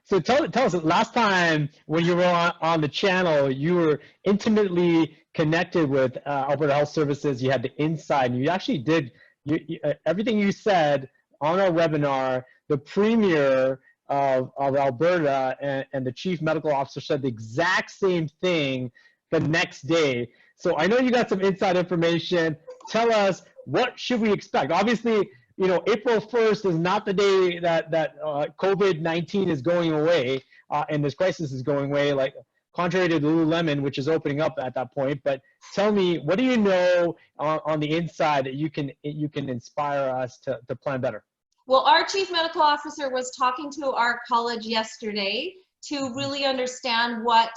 So tell us, last time when you were on the channel, you were intimately connected with Alberta Health Services. You had the inside, and you actually did everything you said on our webinar. The Premier of Alberta and the Chief Medical Officer said the exact same thing the next day. So I know you got some inside information. Tell us, what should we expect? Obviously, you know, April 1st is not the day that COVID-19 is going away and this crisis is going away, like contrary to Lululemon, which is opening up at that point. But tell me, what do you know on the inside that you can inspire us to plan better? Well, our Chief Medical Officer was talking to our college yesterday to really understand what,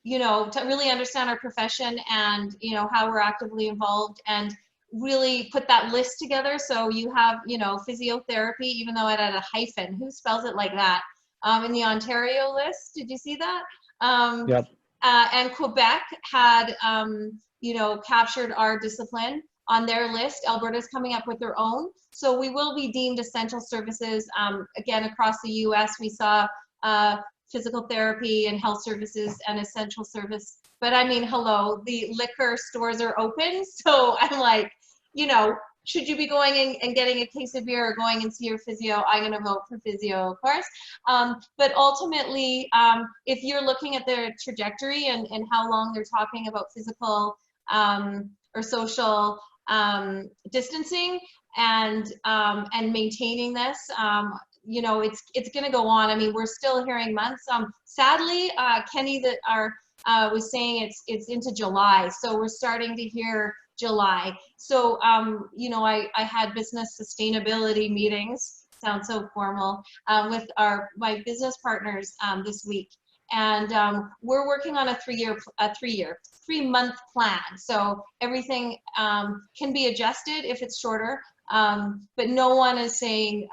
you know, to really understand our profession and, you know, how we're actively involved, and really put that list together. So you have, you know, physiotherapy, even though it had a hyphen. Who spells it like that? In the Ontario list, did you see that? Yep. And Quebec had, you know, captured our discipline on their list. Alberta's coming up with their own. So we will be deemed essential services. Again, across the US, we saw physical therapy and health services and essential service. But I mean, hello, the liquor stores are open. So I'm like, you know, should you be going and getting a case of beer or going and see your physio? I'm going to vote for physio, of course. But ultimately, if you're looking at their trajectory and how long they're talking about physical or social distancing and maintaining this, you know, it's going to go on. I mean, we're still hearing months. Sadly, Kenny was saying it's into July, so we're starting to hear July. So, you know, I had business sustainability meetings, sounds so formal, with my business partners this week. And we're working on a 3-month plan. So everything can be adjusted if it's shorter, but no one is saying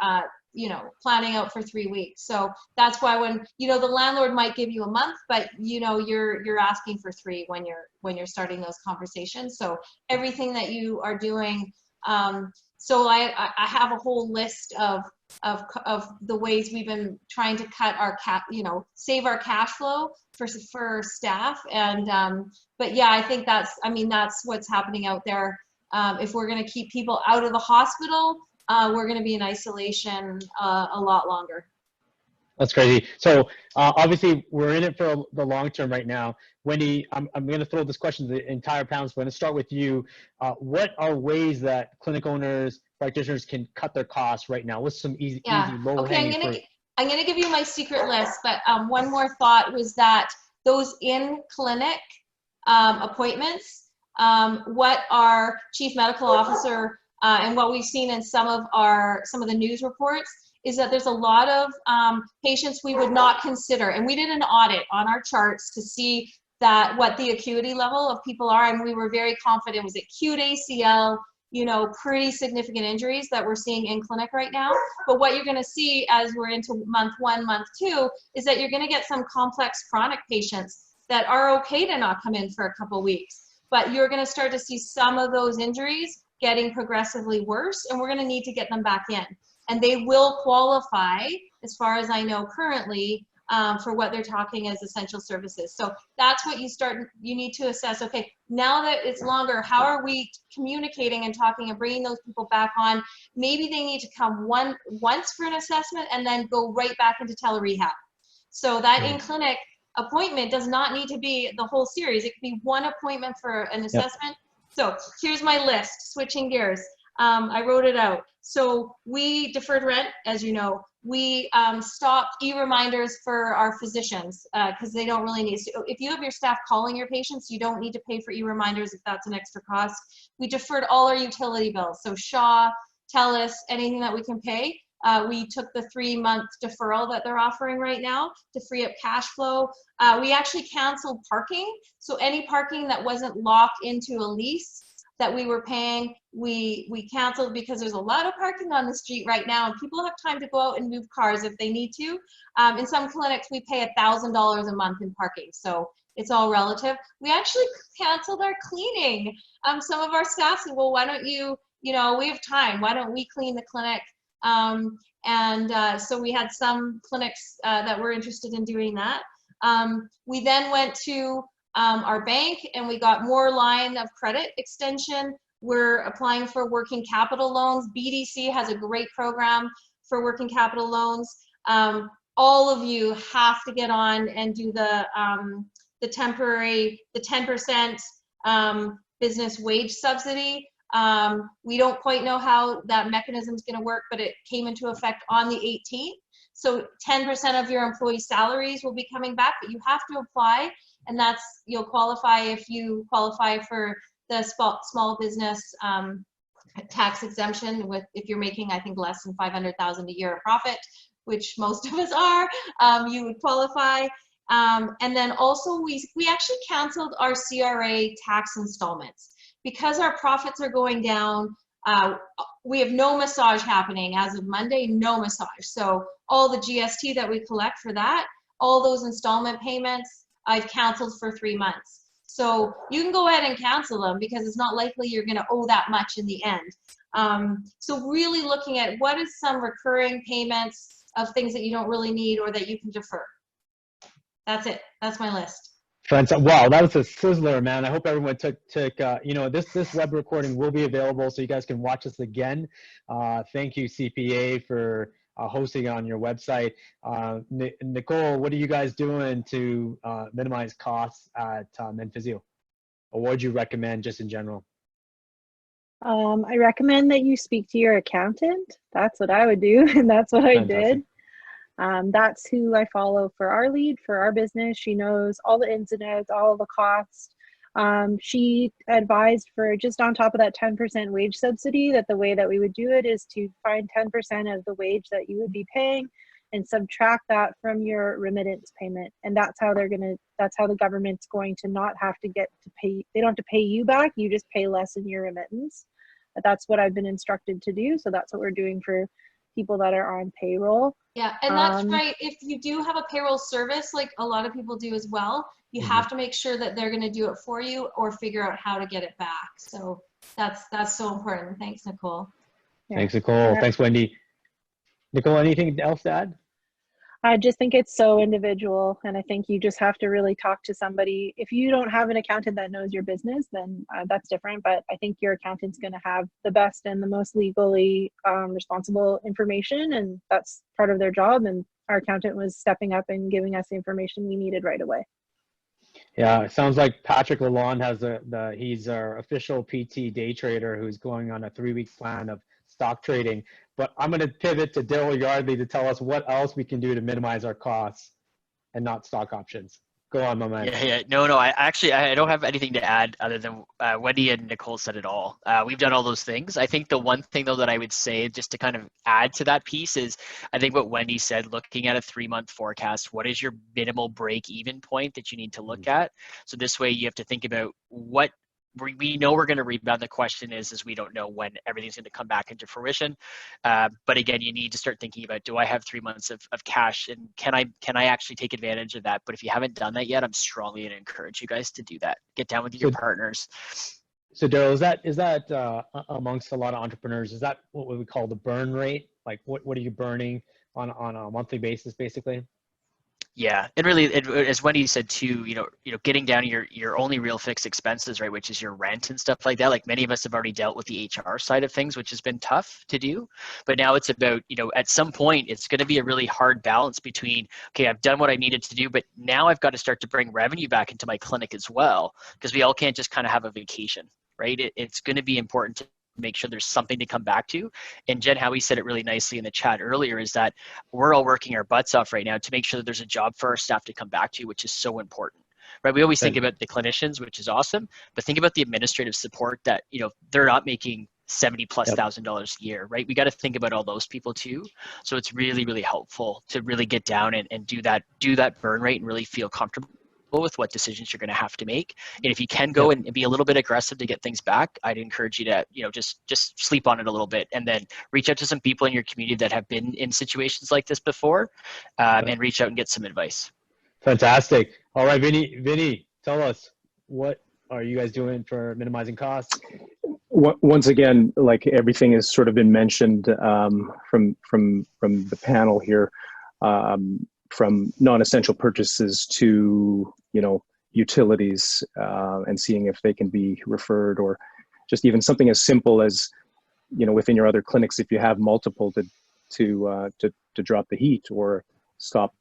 planning out for 3 weeks. So that's why when, the landlord might give you a month, but you're asking for 3 when you're starting those conversations. So everything that you are doing, so I have a whole list of the ways we've been trying to cut our save our cash flow for staff. And but yeah, I think that's what's happening out there. If we're going to keep people out of the hospital, we're going to be in isolation a lot longer. That's crazy. So obviously we're in it for the long term right now. Wendy, I'm going to throw this question to the entire panel. So I'm going to start with you. What are ways that clinic owners, practitioners can cut their costs right now? What's some easy lower hanging fruit? I'm going to give you my secret list, but one more thought was that those in-clinic appointments, what our chief medical officer and what we've seen in some of the news reports is that there's a lot of patients we would not consider. And we did an audit on our charts to see what the acuity level of people are, and we were very confident it was acute ACL, pretty significant injuries that we're seeing in clinic right now. But what you're gonna see as we're into month 1, month 2, is that you're gonna get some complex chronic patients that are okay to not come in for a couple weeks. But you're gonna start to see some of those injuries getting progressively worse, and we're gonna need to get them back in. And they will qualify, as far as I know currently, for what they're talking as essential services. So that's what you need to assess. Okay, now that it's longer, how are we communicating and talking and bringing those people back on? Maybe they need to come once for an assessment and then go right back into telerehab. So that in-clinic appointment does not need to be the whole series. It could be one appointment for an assessment. So here's my list, switching gears. I wrote it out. So we deferred rent, as you know. We stopped e-reminders for our physicians because they don't really need to. If you have your staff calling your patients, you don't need to pay for e-reminders if that's an extra cost. We deferred all our utility bills. So Shaw, TELUS, anything that we can pay. We took the 3-month deferral that they're offering right now to free up cash flow. We actually canceled parking. So any parking that wasn't locked into a lease that we were paying, we canceled, because there's a lot of parking on the street right now and people have time to go out and move cars if they need to. In some clinics, we pay $1,000 a month in parking, so it's all relative. We actually canceled our cleaning. Some of our staff said, well, why don't you, we have time, why don't we clean the clinic? So we had some clinics that were interested in doing that. We then went to our bank and we got more line of credit extension. We're applying for working capital loans. BDC has a great program for working capital loans. All of you have to get on and do the 10% business wage subsidy. We don't quite know how that mechanism is going to work, but it came into effect on the 18th. So 10% of your employee salaries will be coming back, but you have to apply, and you'll qualify if you qualify for the small business tax exemption if you're making, I think, less than $500,000 a year of profit, which most of us are. You would qualify. And then also we actually canceled our CRA tax installments because our profits are going down. We have no massage happening as of Monday, no massage. So all the GST that we collect for that, all those installment payments, I've canceled for 3 months. So you can go ahead and cancel them because it's not likely you're going to owe that much in the end. So really looking at what is some recurring payments of things that you don't really need or that you can defer. That's it. That's my list. Wow, that was a sizzler, man. I hope everyone took this web recording will be available so you guys can watch this again. Thank you, CPA, for hosting on your website. Nicole, what are you guys doing to minimize costs at MenPhysio? Or what would you recommend just in general? I recommend that you speak to your accountant. That's what I would do, and that's what I did. That's who I follow for our lead, for our business. She knows all the ins and outs, all the costs. She advised for just on top of that 10% wage subsidy that the way that we would do it is to find 10% of the wage that you would be paying and subtract that from your remittance payment. And that's how that's how the government's going to not have to pay. They don't have to pay you back. You just pay less in your remittance. But that's what I've been instructed to do. So that's what we're doing for people that are on payroll. Yeah, and that's right. If you do have a payroll service, like a lot of people do as well, you have to make sure that they're going to do it for you or figure out how to get it back. So that's so important. Thanks, Nicole. Yeah. Thanks, Nicole. Thanks, Wendy. Nicole, anything else to add? I just think it's so individual, and I think you just have to really talk to somebody. If you don't have an accountant that knows your business, then that's different, but I think your accountant's going to have the best and the most legally responsible information, and that's part of their job, and our accountant was stepping up and giving us the information we needed right away. Yeah, it sounds like Patrick Lalonde has he's our official PT day trader who's going on a 3-week plan of stock trading. But I'm going to pivot to Daryl Yardley to tell us what else we can do to minimize our costs and not stock options. Go on, my man. Yeah. No. I don't have anything to add other than Wendy and Nicole said it all. We've done all those things. I think the one thing though that I would say just to kind of add to that piece is I think what Wendy said, looking at a 3-month forecast, what is your minimal break even point that you need to look at? So this way you have to think about what we know we're going to rebound. The question is we don't know when everything's going to come back into fruition. But again, you need to start thinking about, do I have 3 months of cash, and can I actually take advantage of that? But if you haven't done that yet, I'm strongly going to encourage you guys to do that. Get down with your partners. So Daryl, is that amongst a lot of entrepreneurs, is that what we call the burn rate? Like what are you burning on a monthly basis, basically? Yeah, and really, as Wendy said too, getting down to your only real fixed expenses, right, which is your rent and stuff like that. Like many of us have already dealt with the HR side of things, which has been tough to do. But now it's about, at some point, it's going to be a really hard balance between, okay, I've done what I needed to do, but now I've got to start to bring revenue back into my clinic as well, because we all can't just kind of have a vacation, right? It's going to be important to make sure there's something to come back to. And Jen Howie said it really nicely in the chat earlier, is that we're all working our butts off right now to make sure that there's a job for our staff to come back to, which is so important, right? We always think about the clinicians, which is awesome, but think about the administrative support that, they're not making $70,000+ a year, right? We got to think about all those people too. So it's really, really helpful to really get down and do that burn rate and really feel comfortable with what decisions you're going to have to make. And if you can go and be a little bit aggressive to get things back, I'd encourage you to, just sleep on it a little bit, and then reach out to some people in your community that have been in situations like this before, and reach out and get some advice. Fantastic. All right, Vinny, tell us, what are you guys doing for minimizing costs? Once again, like everything has sort of been mentioned from the panel here, from non-essential purchases to, utilities, and seeing if they can be referred, or just even something as simple as, within your other clinics, if you have multiple, to drop the heat or stop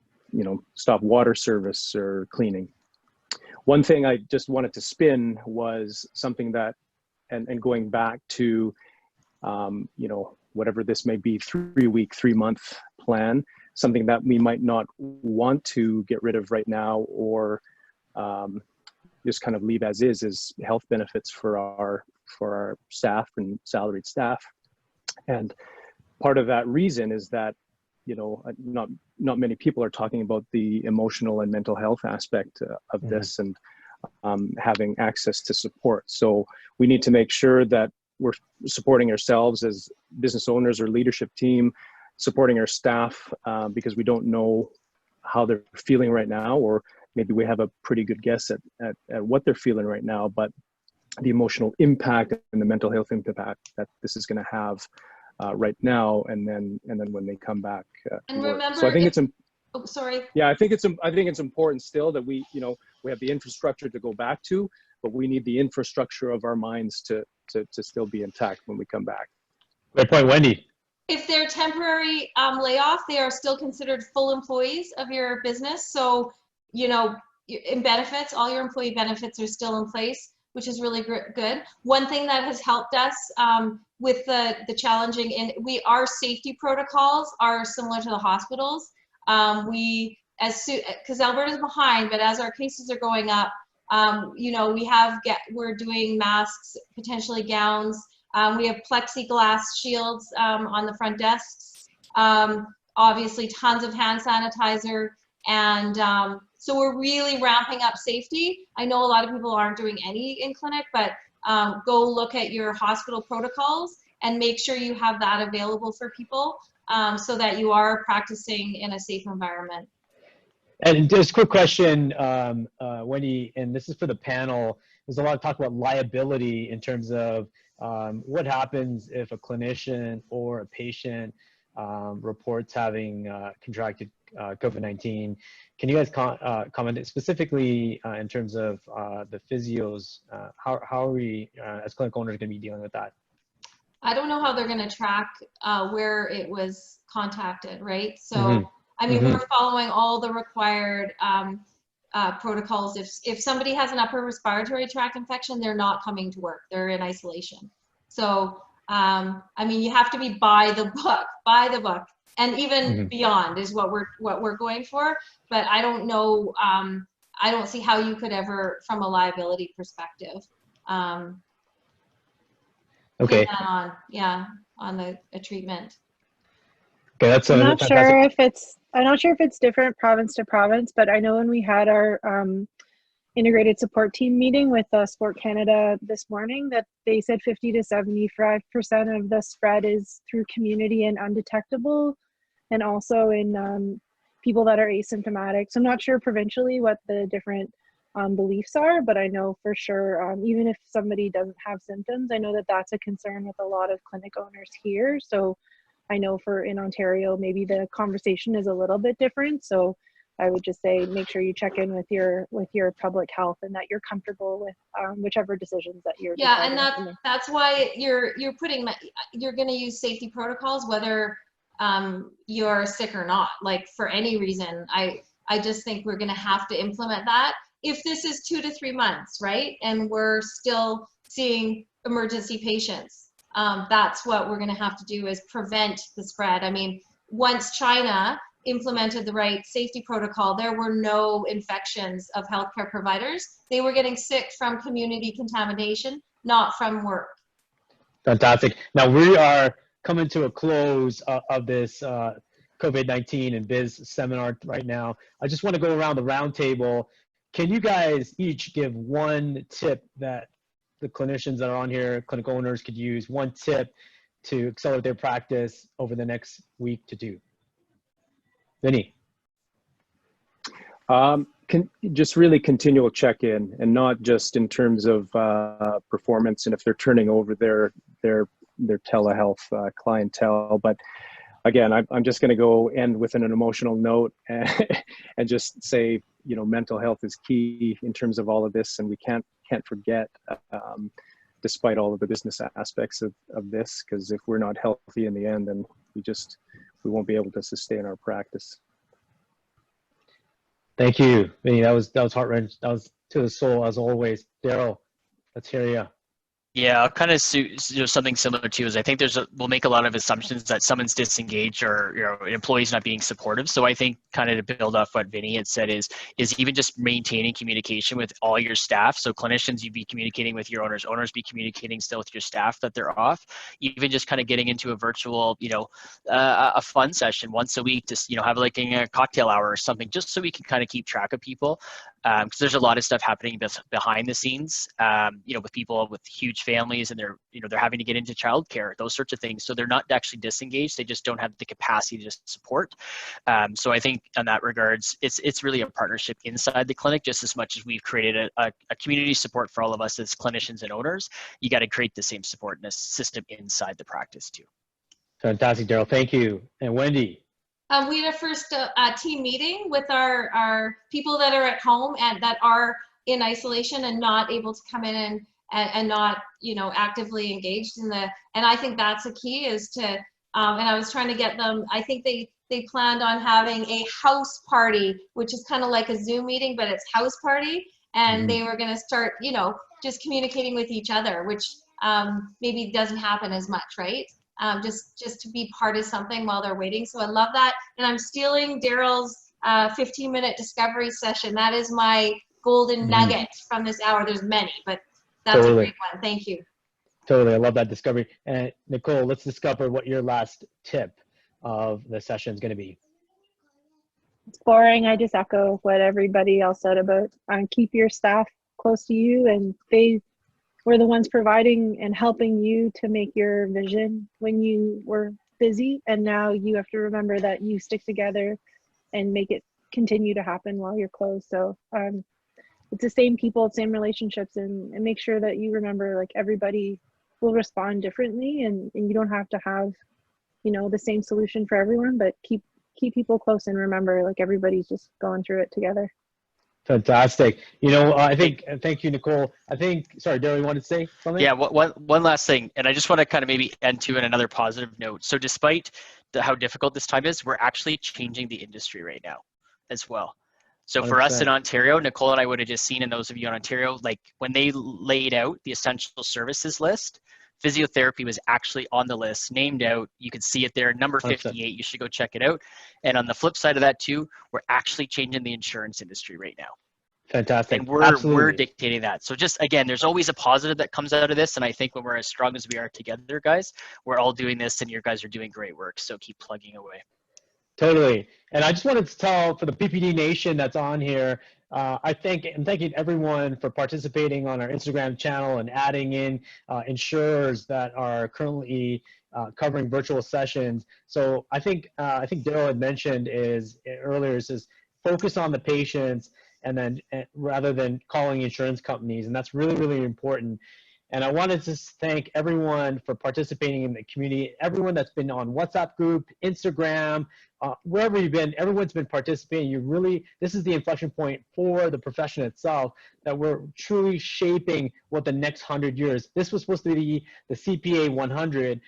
water service or cleaning. One thing I just wanted to spin was something that, and going back to, whatever this may be, 3-week, 3-month plan, something that we might not want to get rid of right now, or just kind of leave as is health benefits for our staff and salaried staff. And part of that reason is that, not many people are talking about the emotional and mental health aspect of this, and having access to support. So we need to make sure that we're supporting ourselves as business owners or leadership team, supporting our staff, because we don't know how they're feeling right now, or maybe we have a pretty good guess at what they're feeling right now, but the emotional impact and the mental health impact that this is going to have right now, and then when they come back to work. Remember, so I think I think it's important still that we have the infrastructure to go back to, but we need the infrastructure of our minds to still be intact when we come back. Great point, Wendy. If they're temporary layoff, they are still considered full employees of your business. So, in benefits, all your employee benefits are still in place, which is really good. One thing that has helped us with the challenging, our safety protocols are similar to the hospitals. Because Alberta's behind, but as our cases are going up, we're doing masks, potentially gowns. We have plexiglass shields on the front desks. Obviously, tons of hand sanitizer, and so we're really ramping up safety. I know a lot of people aren't doing any in clinic, but go look at your hospital protocols and make sure you have that available for people. so that you are practicing in a safe environment. And just a quick question, Wendy, and this is for the panel. There's a lot of talk about liability in terms of what happens if a clinician or a patient reports having contracted COVID-19. Can you guys comment specifically in terms of the physios? How are we, as clinical owners, going to be dealing with that? I don't know how they're going to track where it was contacted, right? So, I mean, we're following all the required protocols. If somebody has an upper respiratory tract infection, they're not coming to work. They're in isolation. So, I mean, you have to be by the book, and even beyond is what we're going for. But I don't know. I don't see how you could ever, from a liability perspective, okay. That on a treatment. Okay, that's I'm not fantastic. sure if it's different province to province, but I know when we had our integrated support team meeting with Sport Canada this morning that they said 50 to 75% of the spread is through community and undetectable, and also in people that are asymptomatic. So I'm not sure provincially what the different beliefs are, but I know for sure, even if somebody doesn't have symptoms, I know that that's a concern with a lot of clinic owners here. So I know in Ontario, maybe the conversation is a little bit different. So I would just say, make sure you check in with your public health and that you're comfortable with whichever decisions that you're. Yeah, and that's why you're going to use safety protocols, whether you're sick or not. Like for any reason, I just think we're going to have to implement that. If this is 2 to 3 months, right, and we're still seeing emergency patients. That's what we're going to have to do, is prevent the spread. I mean, once China implemented the right safety protocol, there were no infections of healthcare providers. They were getting sick from community contamination, not from work. Fantastic. Now we are coming to a close of this COVID-19 and biz seminar right now. I just want to go around the round table. Can you guys each give one tip that the clinicians that are on here, clinical owners, could use, one tip to accelerate their practice over the next week to 2? Vinny? Just really continual check-in, and not just in terms of performance and if they're turning over their telehealth clientele, but again, I'm just going to go end with an emotional note and just say, you know, mental health is key in terms of all of this, and we can't forget, despite all of the business aspects of this, because if we're not healthy in the end, then we won't be able to sustain our practice. Thank you, Vinny. That was heart-wrenching. That was to the soul, as always. Daryl, let's hear you. Yeah, I'll kind of something similar to is I think we'll make a lot of assumptions that someone's disengaged or an employee's not being supportive. So I think kind of to build off what Vinny had said is even just maintaining communication with all your staff. So clinicians, you be communicating with your owners be communicating still with your staff that they're off. Even just kind of getting into a virtual, a fun session once a week to have like a cocktail hour or something, just so we can kind of keep track of people. Because there's a lot of stuff happening behind the scenes, with people with huge families, and they're having to get into childcare, those sorts of things. So they're not actually disengaged; they just don't have the capacity to support. So I think, in that regards, it's really a partnership inside the clinic, just as much as we've created a community support for all of us as clinicians and owners. You got to create the same support in a system inside the practice too. Fantastic, Daryl. Thank you. And Wendy. We had a first team meeting with our people that are at home and that are in isolation and not able to come in and not actively engaged in and I think that's a key is to and I was trying to get them. I think they planned on having a house party, which is kind of like a Zoom meeting, but it's house party, and they were going to start just communicating with each other, which maybe doesn't happen as much, right? Just to be part of something while they're waiting. So I love that. And I'm stealing Daryl's 15-minute discovery session. That is my golden nugget from this hour. There's many, but that's a great one. Thank you. Totally. I love that discovery. And Nicole, let's discover what your last tip of the session is going to be. It's boring. I just echo what everybody else said about keep your staff close to you, and we're the ones providing and helping you to make your vision when you were busy, and now you have to remember that you stick together and make it continue to happen while you're closed. So it's the same people, same relationships, and make sure that you remember, like, everybody will respond differently, and you don't have to have, you know, the same solution for everyone, but keep people close and remember, like, everybody's just going through it together. Fantastic. You know, I think, thank you, Nicole. I think, sorry, Daryl, you wanted to say something? Yeah, one last thing, and I just want to kind of maybe end to in another positive note. So despite how difficult this time is, we're actually changing the industry right now as well. So for us in 100%. Ontario, Nicole and I would have just seen, and those of you in Ontario, like when they laid out the essential services list, physiotherapy was actually on the list, named out. You can see it there, number 58. 100%. You should go check it out. And on the flip side of that too, we're actually changing the insurance industry right now. Fantastic. And we're dictating that. So just, again, there's always a positive that comes out of this. And I think when we're as strong as we are together, guys, we're all doing this, and you guys are doing great work. So keep plugging away. Totally. And I just wanted to tell, for the PPD Nation that's on here, I'm thanking everyone for participating on our Instagram channel and adding in insurers that are currently covering virtual sessions. So I think Daryl had mentioned earlier is focus on the patients, and then rather than calling insurance companies, and that's really, really important. And I wanted to thank everyone for participating in the community, everyone that's been on WhatsApp group, Instagram, wherever you've been, everyone's been participating. This is the inflection point for the profession itself, that we're truly shaping what the next 100 years. This was supposed to be the CPA 100,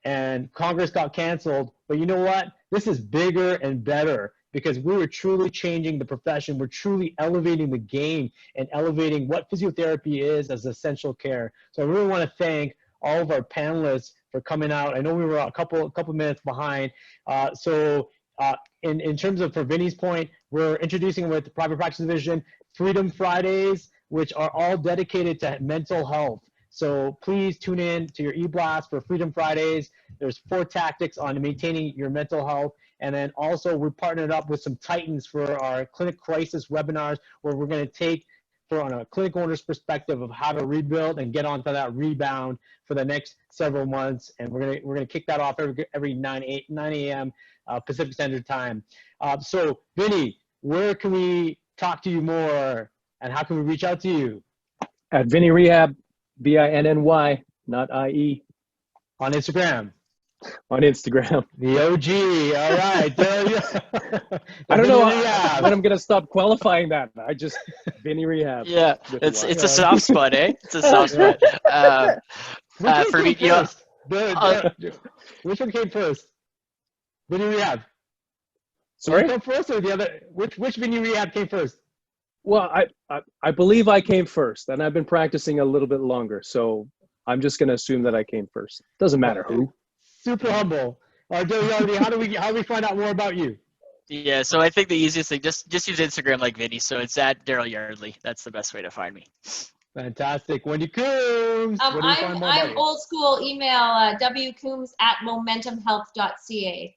and Congress got canceled, but you know what? This is bigger and better, because we were truly changing the profession. We're truly elevating the game and elevating what physiotherapy is as essential care. So I really want to thank all of our panelists for coming out. I know we were a couple minutes behind. In terms of, for Vinny's point, we're introducing with the private practice division Freedom Fridays, which are all dedicated to mental health. So please tune in to your e-blast for Freedom Fridays. There's 4 tactics on maintaining your mental health. And then also we're partnered up with some titans for our clinic crisis webinars, where we're going to take on a clinic owner's perspective of how to rebuild and get onto that rebound for the next several months. And we're gonna kick that off every 9 a.m. Pacific Standard Time. So Vinny, where can we talk to you more, and how can we reach out to you? At Vinny Rehab, VINNY, not IE. On Instagram. On Instagram. The OG. All right. I don't know when I'm going to stop qualifying that. I just, Vinny Rehab. Yeah, it's a soft spot, eh? It's a soft spot. For me, which one came first? Vinny Rehab. Sorry? Come first, or the other? Which Vinny Rehab came first? Well, I believe I came first, and I've been practicing a little bit longer, so I'm just going to assume that I came first. Doesn't matter who. Super humble. All right, how do we find out more about you? Yeah, so I think the easiest thing, just use Instagram like Vinny. So it's at Daryl Yardley. That's the best way to find me. Fantastic. Wendy Coombs. I'm old school. Email wcoombs@momentumhealth.ca.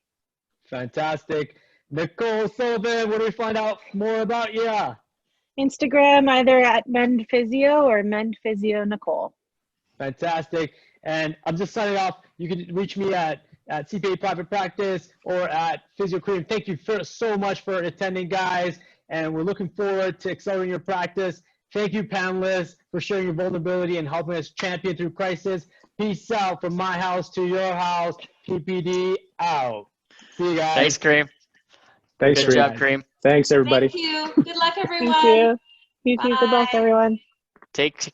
Fantastic. Nicole Sullivan, where do we find out more about you? Instagram, either at Mend Physio or Mend Physio Nicole. Fantastic. And I'm just signing off. You can reach me at CPA Private Practice or at Physio Cream. Thank you so much for attending, guys. And we're looking forward to accelerating your practice. Thank you, panelists, for sharing your vulnerability and helping us champion through crisis. Peace out from my house to your house. PPD out. See you guys. Thanks, Cream. Thanks, Good job, Cream. Thanks, everybody. Thank you. Good luck, everyone. Thank you. You too. Good luck, everyone. Take